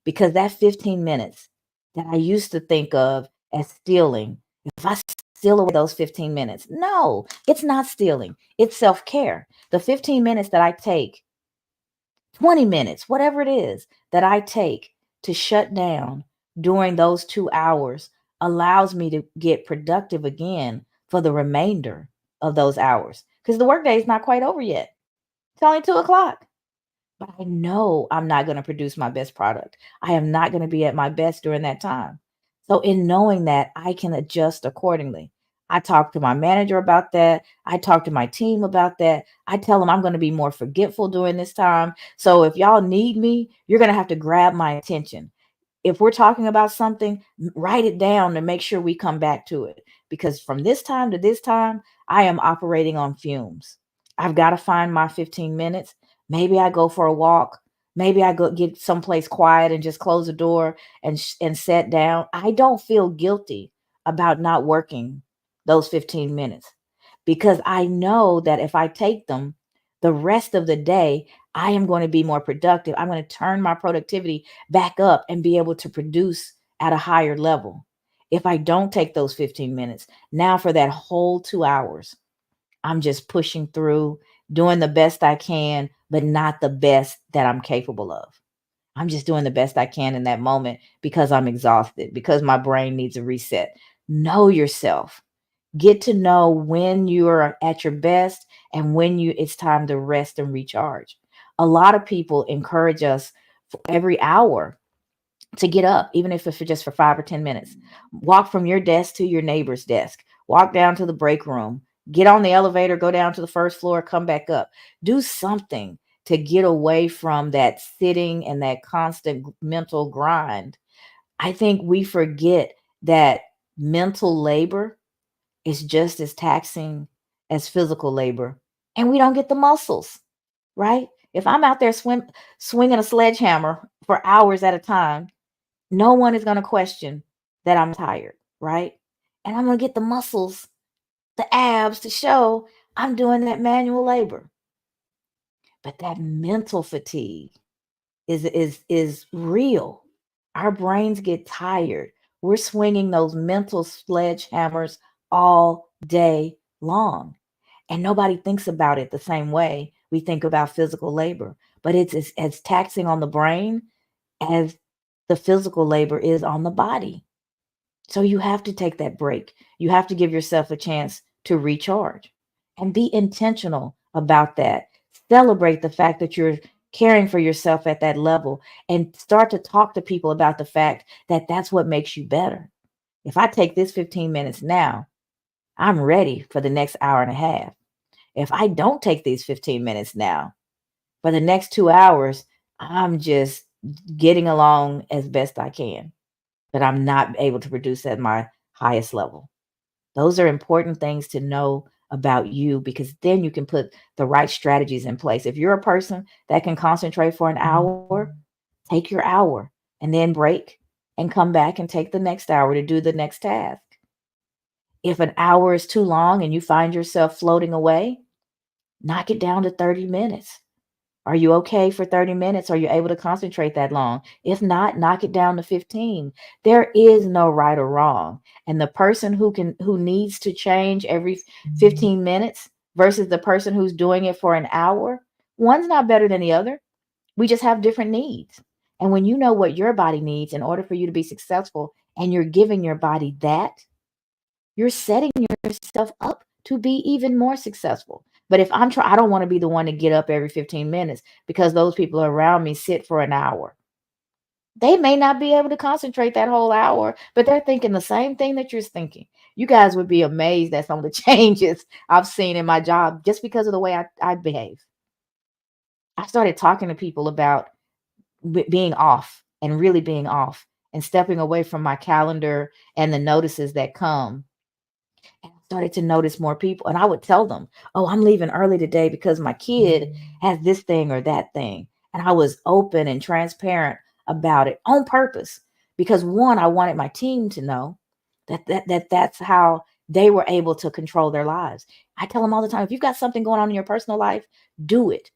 Because that 15 minutes that I used to think of as stealing, if I steal away those 15 minutes, no, it's not stealing. It's self-care. The 15 minutes that I take, 20 minutes, whatever it is that I take to shut down during those 2 hours allows me to get productive again for the remainder of those hours. Because the workday is not quite over yet. It's only 2 o'clock. But I know I'm not going to produce my best product. I am not going to be at my best during that time. So, in knowing that, I can adjust accordingly. I talk to my manager about that. I talk to my team about that. I tell them I'm going to be more forgetful during this time. So, if y'all need me, you're going to have to grab my attention. If we're talking about something, write it down to make sure we come back to it. Because from this time to this time, I am operating on fumes. I've got to find my 15 minutes. Maybe I go for a walk. Maybe I go get someplace quiet and just close the door and sit down. I don't feel guilty about not working those 15 minutes because I know that if I take them the rest of the day, I am going to be more productive. I'm going to turn my productivity back up and be able to produce at a higher level. If I don't take those 15 minutes, now for that whole 2 hours, I'm just pushing through, doing the best I can, but not the best that I'm capable of. I'm just doing the best I can in that moment because I'm exhausted, because my brain needs a reset. Know yourself. Get to know when you are at your best and when it's time to rest and recharge. A lot of people encourage us for every hour to get up, even if it's just for 5 or 10 minutes. Walk from your desk to your neighbor's desk. Walk down to the break room. Get on the elevator, go down to the first floor, come back up. Do something to get away from that sitting and that constant mental grind. I think we forget that mental labor is just as taxing as physical labor, and we don't get the muscles, right? If I'm out there swinging a sledgehammer for hours at a time, no one is going to question that I'm tired, right? And I'm going to get the muscles, the abs to show I'm doing that manual labor. But that mental fatigue is real. Our brains get tired. We're swinging those mental sledgehammers all day long. And nobody thinks about it the same way we think about physical labor. But it's as taxing on the brain as the physical labor is on the body. So you have to take that break. You have to give yourself a chance to recharge and be intentional about that. Celebrate the fact that you're caring for yourself at that level and start to talk to people about the fact that that's what makes you better. If I take this 15 minutes now, I'm ready for the next hour and a half. If I don't take these 15 minutes now, for the next 2 hours, I'm just getting along as best I can, but I'm not able to produce at my highest level. Those are important things to know about you because then you can put the right strategies in place. If you're a person that can concentrate for an hour, take your hour and then break and come back and take the next hour to do the next task. If an hour is too long and you find yourself floating away, knock it down to 30 minutes. Are you okay for 30 minutes? Are you able to concentrate that long? If not, knock it down to 15. There is no right or wrong. And the person who needs to change every 15 minutes versus the person who's doing it for an hour, one's not better than the other. We just have different needs. And when you know what your body needs in order for you to be successful and you're giving your body that, you're setting yourself up to be even more successful. But if I don't want to be the one to get up every 15 minutes because those people around me sit for an hour. They may not be able to concentrate that whole hour, but they're thinking the same thing that you're thinking. You guys would be amazed at some of the changes I've seen in my job just because of the way I behave. I started talking to people about being off and really being off and stepping away from my calendar and the notices that come. And I started to notice more people. And I would tell them, oh, I'm leaving early today because my kid has this thing or that thing. And I was open and transparent about it on purpose. Because one, I wanted my team to know that's how they were able to control their lives. I tell them all the time, if you've got something going on in your personal life, do it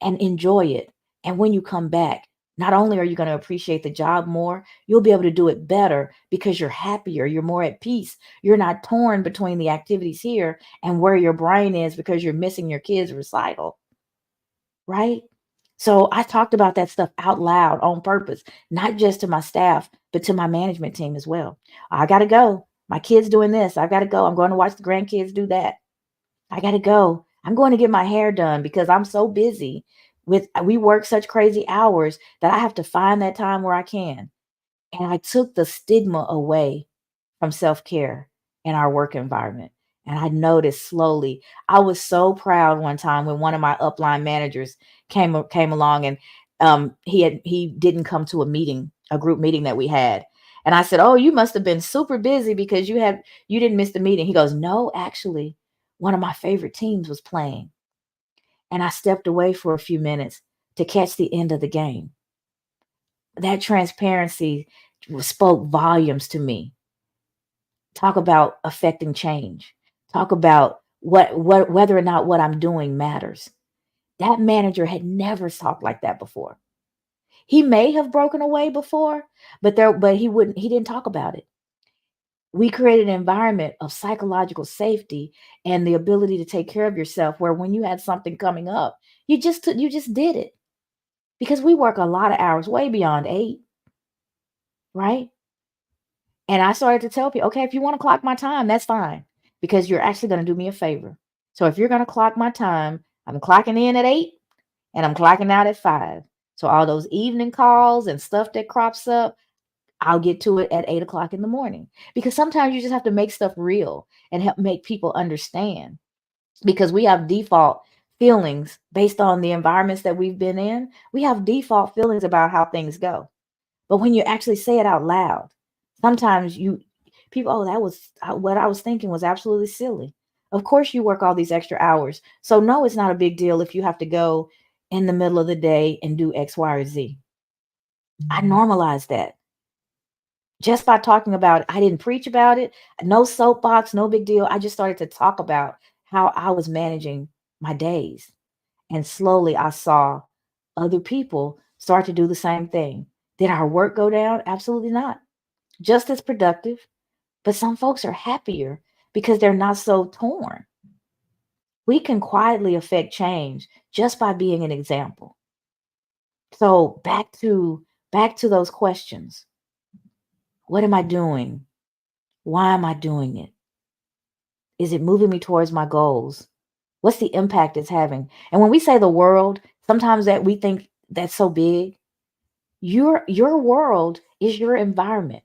and enjoy it. And when you come back, not only are you going to appreciate the job more, you'll be able to do it better because you're happier, you're more at peace. You're not torn between the activities here and where your brain is because you're missing your kids' recital, right? So I talked about that stuff out loud on purpose, not just to my staff, but to my management team as well. I got to go. My kid's doing this. I got to go. I'm going to watch the grandkids do that. I got to go. I'm going to get my hair done because I'm so busy we work such crazy hours that I have to find that time where I can. And I took the stigma away from self-care in our work environment. And I noticed slowly. I was so proud one time when one of my upline managers came along and he didn't come to a group meeting that we had. And I said, "Oh, you must have been super busy because you didn't miss the meeting." He goes, "No, actually, one of my favorite teams was playing." And I stepped away for a few minutes to catch the end of the game. That transparency spoke volumes to me. Talk about affecting change. Talk about what whether or not what I'm doing matters. That manager had never talked like that before. He may have broken away before, but he didn't talk about it. We created an environment of psychological safety and the ability to take care of yourself where when you had something coming up, you just did it. Because we work a lot of hours way beyond 8, right? And I started to tell people, okay, if you want to clock my time, that's fine. Because you're actually going to do me a favor. So if you're going to clock my time, I'm clocking in at 8 and I'm clocking out at 5. So all those evening calls and stuff that crops up, I'll get to it at 8 o'clock in the morning. Because sometimes you just have to make stuff real and help make people understand. Because we have default feelings based on the environments that we've been in. We have default feelings about how things go. But when you actually say it out loud, sometimes people, oh, that was what I was thinking was absolutely silly. Of course, you work all these extra hours. So, no, it's not a big deal if you have to go in the middle of the day and do X, Y, or Z. I normalized that just by talking about it. I didn't preach about it, no soapbox, no big deal. I just started to talk about how I was managing my days. And slowly I saw other people start to do the same thing. Did our work go down? Absolutely not. Just as productive, but some folks are happier because they're not so torn. We can quietly affect change just by being an example. So back to those questions. What am I doing? Why am I doing it? Is it moving me towards my goals? What's the impact it's having? And when we say the world, sometimes that we think that's so big. Your world is your environment.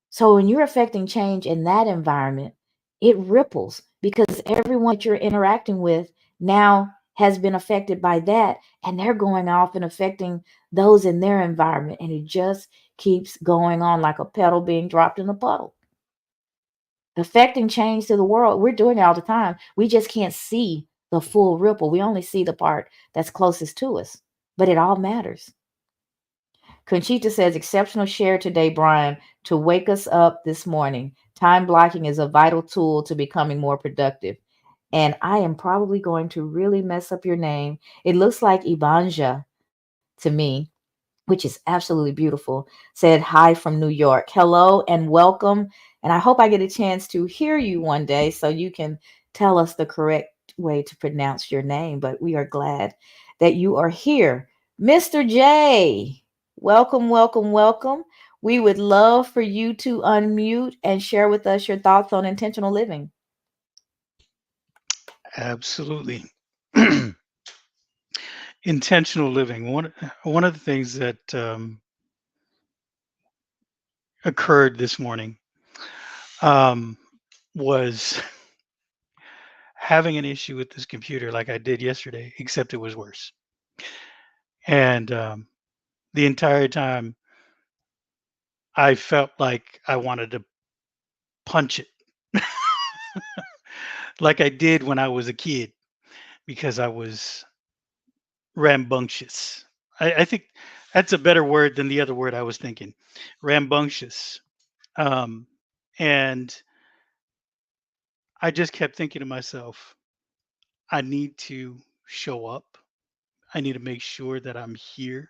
So when you're affecting change in that environment, it ripples because everyone that you're interacting with now has been affected by that, and they're going off and affecting those in their environment. And it just keeps going on like a pedal being dropped in a puddle. Affecting change to the world, we're doing it all the time. We just can't see the full ripple. We only see the part that's closest to us, but it all matters. Conchita says, exceptional share today, Brian, to wake us up this morning. Time blocking is a vital tool to becoming more productive. And I am probably going to really mess up your name. It looks like Ibanja to me, which is absolutely beautiful, said hi from New York. Hello and welcome. And I hope I get a chance to hear you one day so you can tell us the correct way to pronounce your name. But we are glad that you are here. Mr. J, welcome, welcome, welcome. We would love for you to unmute and share with us your thoughts on intentional living. Absolutely. Intentional living. One of the things that occurred this morning um, was having an issue with this computer like I did yesterday, except it was worse. And the entire time, I felt like I wanted to punch it, like I did when I was a kid, because I was rambunctious. I think that's a better word than the other word I was thinking, rambunctious. Um, and I just kept thinking to myself, I need to show up. I need to make sure that I'm here.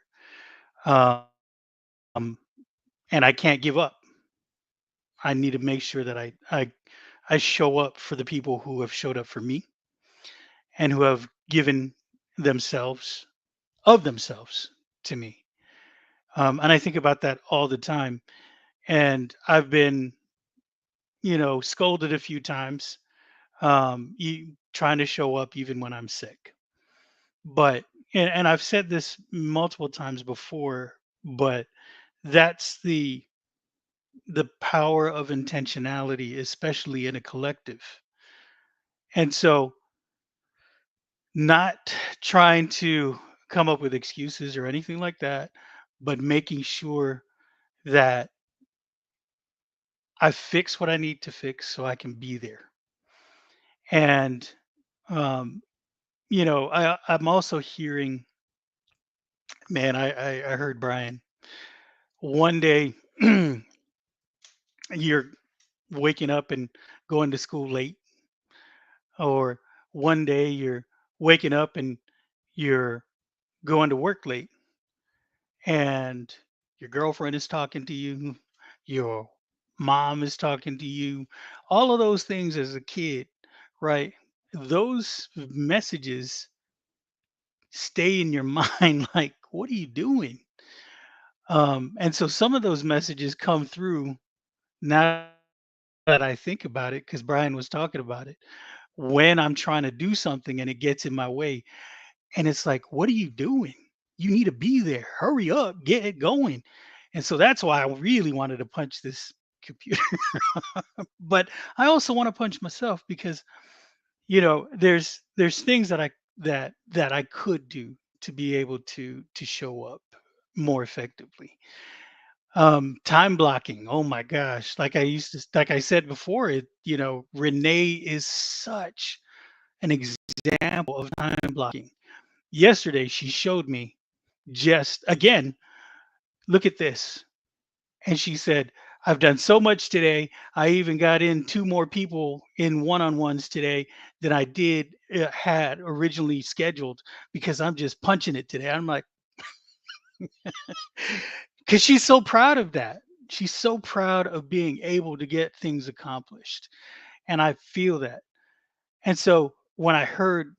Um, and I can't give up. I need to make sure that I show up for the people who have showed up for me and who have given themselves of themselves to me. And I think about that all the time. And I've been, scolded a few times, trying to show up even when I'm sick. But and I've said this multiple times before, but that's the power of intentionality, especially in a collective. And so, not trying to come up with excuses or anything like that, but making sure that I fix what I need to fix so I can be there. And um, I'm also hearing, man, I heard Brian. One day you're waking up and going to school late, or one day you're waking up and you're going to work late, and your girlfriend is talking to you, your mom is talking to you, all of those things as a kid, right? Those messages stay in your mind like, what are you doing? And so some of those messages come through now that I think about it, because Brian was talking about it, when I'm trying to do something and it gets in my way. And it's like, what are you doing? You need to be there. Hurry up, get it going. And so that's why I really wanted to punch this computer. But I also want to punch myself because, there's things that I could do to be able to show up more effectively. Time blocking. Oh my gosh. Like I said before, Renee is such an example of time blocking. Yesterday, she showed me, just again, look at this. And she said, I've done so much today. I even got in two more people in one-on-ones today than I did had originally scheduled, because I'm just punching it today. I'm like, because she's so proud of that. She's so proud of being able to get things accomplished. And I feel that. And so when I heard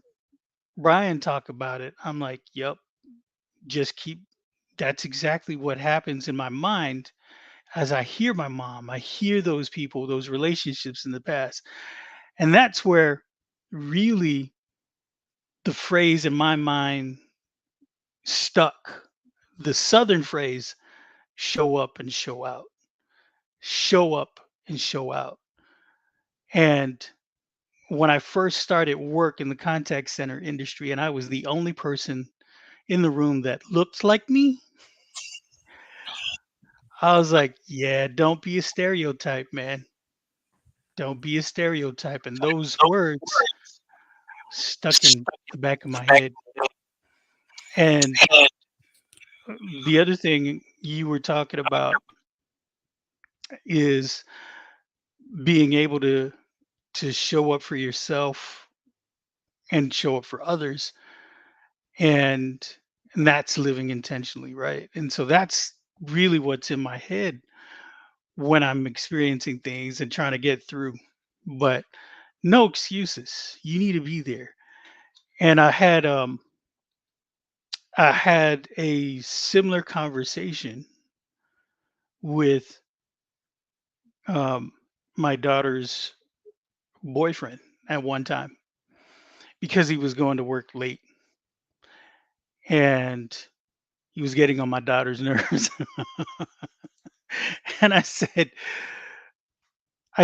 Brian talk about it, I'm like, yep, just keep, that's exactly what happens in my mind as I hear my mom. I hear those people, those relationships in the past. And that's where really the phrase in my mind stuck. The Southern phrase, show up and show out, show up and show out. And when I first started work in the contact center industry and I was the only person in the room that looked like me, I was like, yeah, don't be a stereotype, man. Don't be a stereotype. And those words stuck in the back of my head. And the other thing you were talking about is being able to show up for yourself and show up for others, and that's living intentionally, right? And so that's really what's in my head when I'm experiencing things and trying to get through. But no excuses. You need to be there. And I had a similar conversation with um my daughter's boyfriend at one time because he was going to work late and he was getting on my daughter's nerves. And I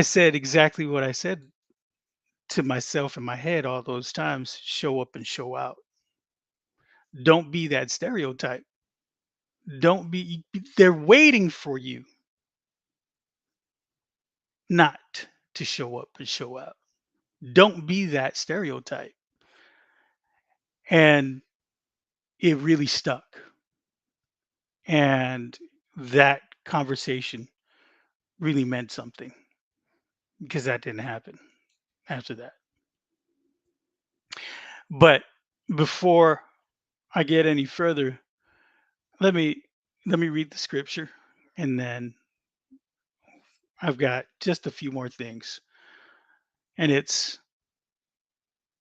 said exactly what I said to myself in my head all those times: show up and show out. Don't be that stereotype. Don't be, they're waiting for you not to show up and show out. Don't be that stereotype. And it really stuck. And that conversation really meant something because that didn't happen after that. But before I get any further, let me let me read the scripture, and then I've got just a few more things. And it's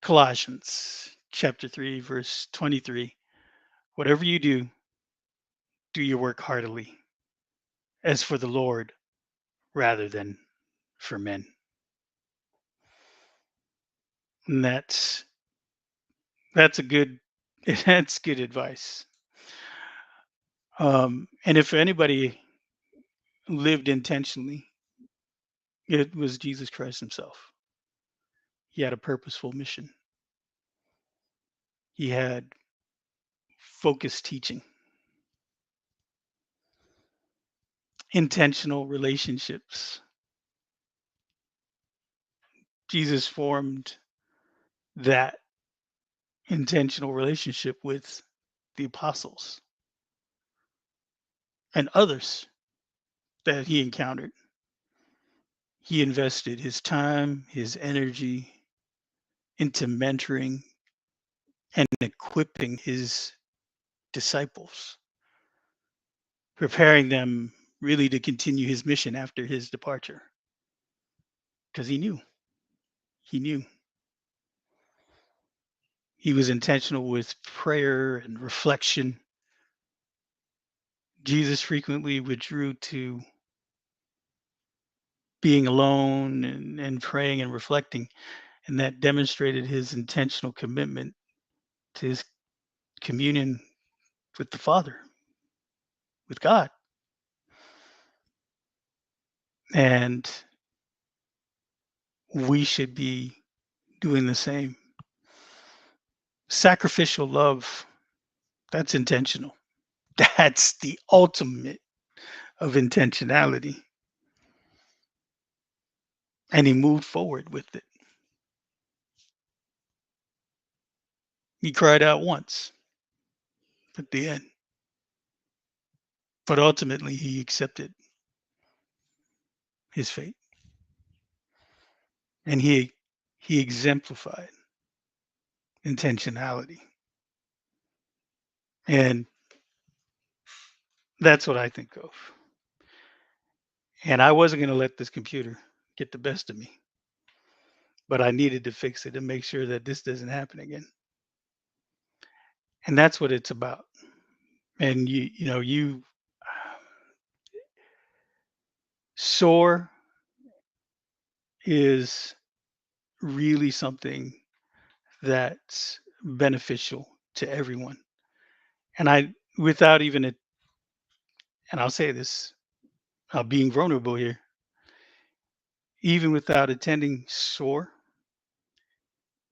Colossians chapter 3 verse 23. Whatever you do, do your work heartily, as for the Lord rather than for men. And that's a good that's good advice. And if anybody lived intentionally, it was Jesus Christ himself. He had a purposeful mission. He had focused teaching, intentional relationships. Jesus formed that intentional relationship with the apostles and others that he encountered. He invested his time, his energy into mentoring and equipping his disciples, preparing them really to continue his mission after his departure. Because he knew he was intentional with prayer and reflection. Jesus frequently withdrew to being alone and praying and reflecting, and that demonstrated his intentional commitment to his communion with the Father, with God. And we should be doing the same. Sacrificial love, that's intentional. That's the ultimate of intentionality. And he moved forward with it. He cried out once at the end, but ultimately he accepted his fate, and he exemplified intentionality. And that's what I think of. And I wasn't going to let this computer get the best of me, but I needed to fix it and make sure that this doesn't happen again. And that's what it's about. And you SOAR is really something that's beneficial to everyone. And I, without even it, and I'll say this, being vulnerable here, even without attending SOAR,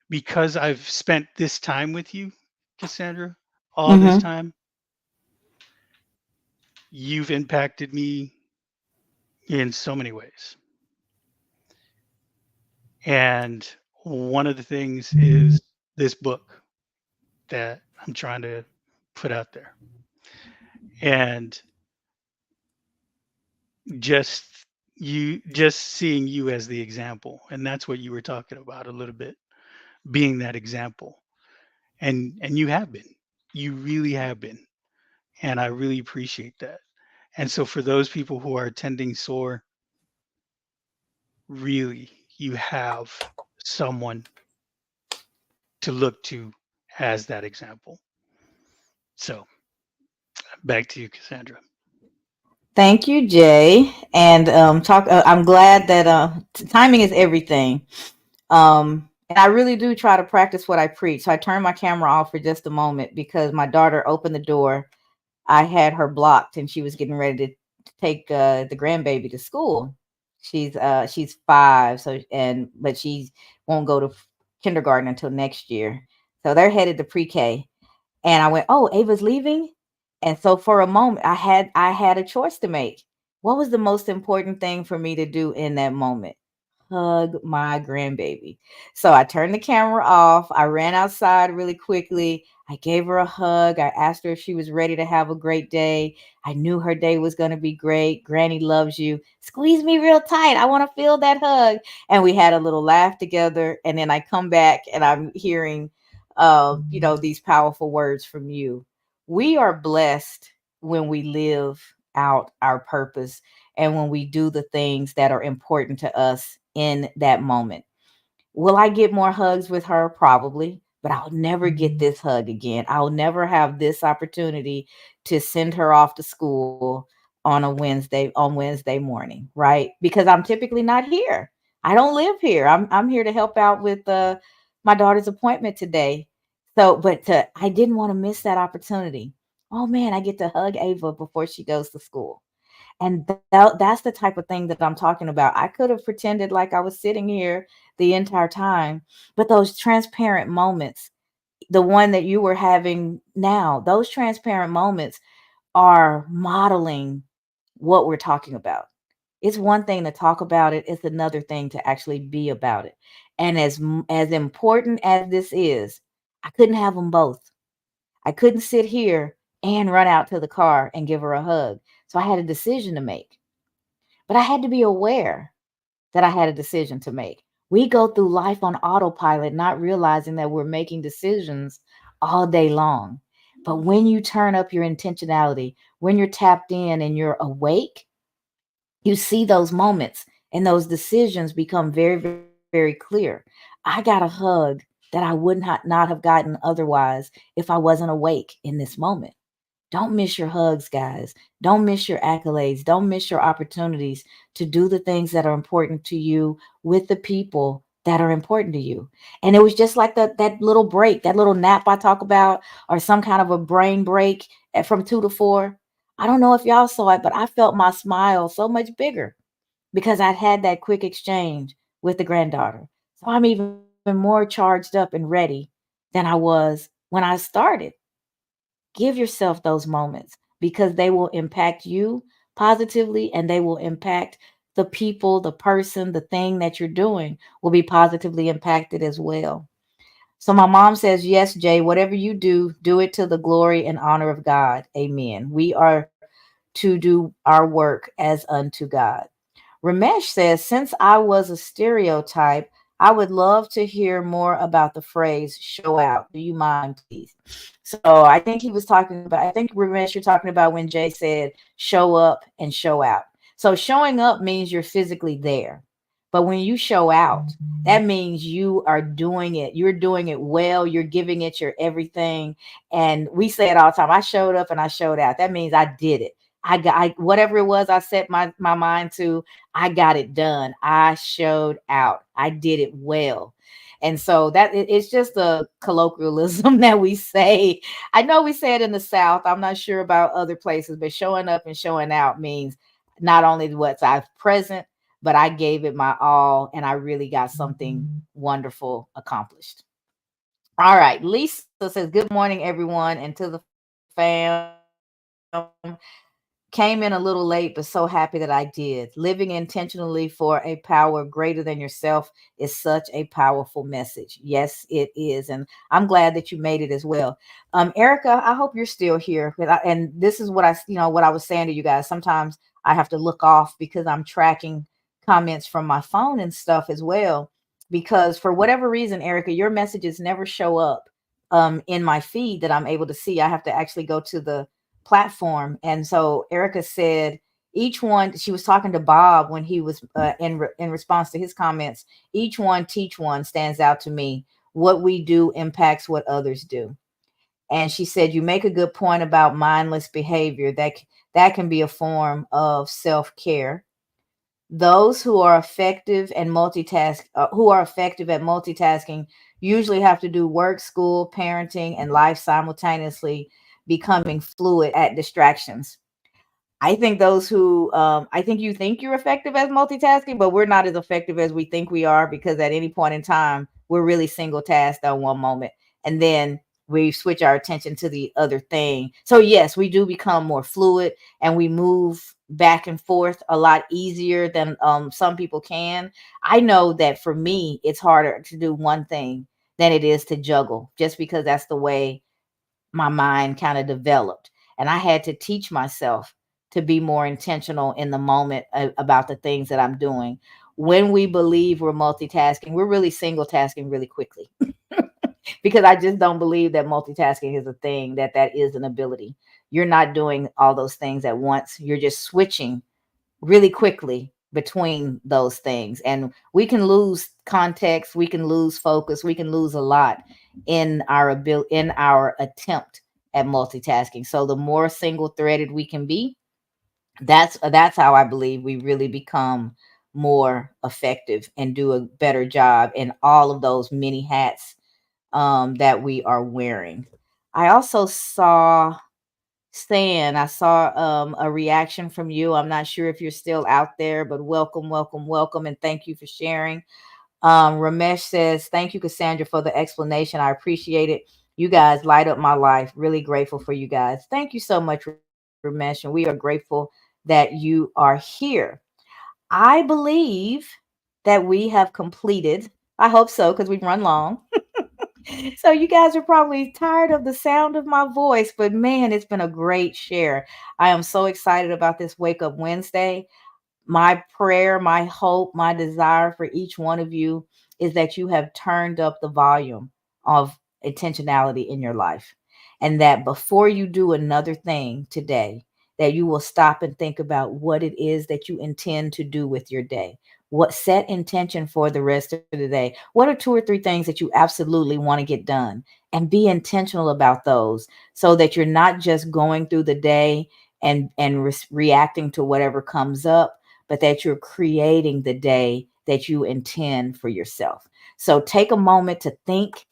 because I've spent this time with you, Cassandra, all this Mm-hmm. time, you've impacted me in so many ways. And one of the things is this book that I'm trying to put out there. And just just seeing you as the example. And that's what you were talking about a little bit being that example. And you have been. You really have been. And I really appreciate that. And so for those people who are attending SOAR, really, you have someone to look to as that example. So back to you, Cassandra. Thank you, Jay. And talk. I'm glad that timing is everything. And I really do try to practice what I preach. So I turned my camera off for just a moment because my daughter opened the door. I had her blocked, and she was getting ready to take the grandbaby to school. She's 5, so and but she won't go to kindergarten until next year. So they're headed to pre-K. And I went, "Oh, Ava's leaving." And so for a moment, I had a choice to make. What was the most important thing for me to do in that moment? Hug my grandbaby. So I turned the camera off. I ran outside really quickly. I gave her a hug. I asked her if she was ready to have a great day. I knew her day was going to be great. Granny loves you. Squeeze me real tight. I want to feel that hug. And we had a little laugh together. And then I come back and I'm hearing, these powerful words from you. We are blessed when we live out our purpose and when we do the things that are important to us in that moment. Will I get more hugs with her? Probably, but I'll never get this hug again. I'll never have this opportunity to send her off to school on Wednesday morning, right? Because I'm typically not here. I don't live here. I'm here to help out with my daughter's appointment today. So, I didn't want to miss that opportunity. Oh man, I get to hug Ava before she goes to school. And that's the type of thing that I'm talking about. I could have pretended like I was sitting here the entire time, but those transparent moments, the one that you were having now, those transparent moments are modeling what we're talking about. It's one thing to talk about it, it's another thing to actually be about it. And as important as this is, I couldn't have them both. I couldn't sit here and run out to the car and give her a hug. So I had a decision to make. But I had to be aware that I had a decision to make. We go through life on autopilot, not realizing that we're making decisions all day long. But when you turn up your intentionality, when you're tapped in and you're awake, you see those moments and those decisions become very, very clear. I got a hug that I would not have gotten otherwise if I wasn't awake in this moment. Don't miss your hugs, guys. Don't miss your accolades. Don't miss your opportunities to do the things that are important to you with the people that are important to you. And it was just like that little break, that little nap I talk about, or some kind of a brain break from 2 to 4. I don't know if y'all saw it, but I felt my smile so much bigger because I'd had that quick exchange with the granddaughter. So I'm even more charged up and ready than I was when I started. Give yourself those moments because they will impact you positively and they will impact the people, the person, the thing that you're doing will be positively impacted as well. So my mom says, yes, Jay, whatever you do, do it to the glory and honor of God. Amen. We are to do our work as unto God. Ramesh says, since I was a stereotype, I would love to hear more about the phrase show out. Do you mind, please? So I think he was talking about, I think Ramesh, you're talking about when Jay said show up and show out. So showing up means you're physically there. But when you show out, that means you are doing it. You're doing it well. You're giving it your everything. And we say it all the time. I showed up and I showed out. That means I did it. Whatever it was I set my mind to, I got it done. I showed out. I did it well. And so it's just a colloquialism that we say. I know we say it in the South. I'm not sure about other places, but showing up and showing out means not only what's I present, but I gave it my all and I really got something wonderful accomplished. All right. Lisa says, good morning, everyone, and to the fam. Came in a little late, but so happy that I did. Living intentionally for a power greater than yourself is such a powerful message. Yes, it is. And I'm glad that you made it as well. Erica, I hope you're still here. And this is what I was saying to you guys. Sometimes I have to look off because I'm tracking comments from my phone and stuff as well. because for whatever reason, Erica, your messages never show up in my feed that I'm able to see. I have to actually go to the platform. And so Erica said, each one, she was talking to Bob when he was in response to his comments, each one teach one stands out to me. What we do impacts what others do. And she said, you make a good point about mindless behavior. That can be a form of self-care. Those who are effective and who are effective at multitasking usually have to do work, school, parenting, and life simultaneously, becoming fluid at distractions. I think those who, I think you think you're effective as multitasking, but we're not as effective as we think we are, because at any point in time, we're really single tasked on one moment. And then we switch our attention to the other thing. So yes, we do become more fluid and we move back and forth a lot easier than some people can. I know that for me, it's harder to do one thing than it is to juggle, just because that's the way my mind kind of developed. And I had to teach myself to be more intentional in the moment about the things that I'm doing. When we believe we're multitasking, we're really single tasking really quickly. Because I just don't believe that multitasking is a thing, that is an ability. You're not doing all those things at once. You're just switching really quickly between those things. And we can lose context, we can lose focus, we can lose a lot in our attempt at multitasking. So the more single threaded we can be, that's how I believe we really become more effective and do a better job in all of those many hats that we are wearing. I also saw I saw a reaction from you. I'm not sure if you're still out there, but welcome, welcome, welcome, and thank you for sharing. Ramesh says, thank you, Cassandra, for the explanation. I appreciate it. You guys light up my life. Really grateful for you guys. Thank you so much, Ramesh, and we are grateful that you are here. I believe that we have completed. I hope so, because we've run long. So you guys are probably tired of the sound of my voice, but man, it's been a great share. I am so excited about this Wake Up Wednesday. My prayer, my hope, my desire for each one of you is that you have turned up the volume of intentionality in your life. And that before you do another thing today, that you will stop and think about what it is that you intend to do with your day. What set intention for the rest of the day? What are 2 or 3 things that you absolutely want to get done? And be intentional about those, so that you're not just going through the day and reacting to whatever comes up, but that you're creating the day that you intend for yourself. So take a moment to think,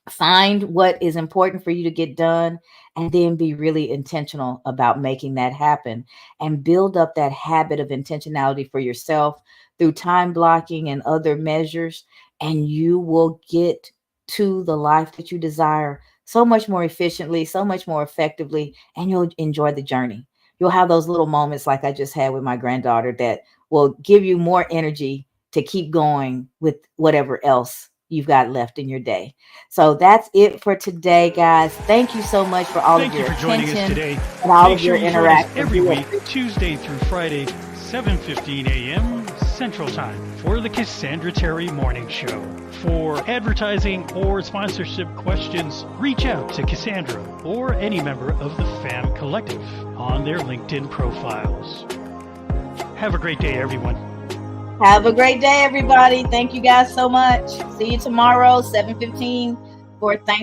find what is important for you to get done, and then be really intentional about making that happen, and build up that habit of intentionality for yourself through time blocking and other measures. And you will get to the life that you desire so much more efficiently, so much more effectively, and you'll enjoy the journey. You'll have those little moments like I just had with my granddaughter that will give you more energy to keep going with whatever else you've got left in your day. So that's it for today, guys. Thank you so much for all of your attention. Thank you for joining us today. And all Make of your sure you join us interactions every week, Tuesday through Friday, 7:15 a.m. Central Time, for the Cassandra Terry Morning Show. For advertising or sponsorship questions, reach out to Cassandra or any member of the FAM Collective on their LinkedIn profiles. Have a great day, everyone. Have a great day, everybody. Thank you guys so much. See you tomorrow, 7:15 for Thanksgiving.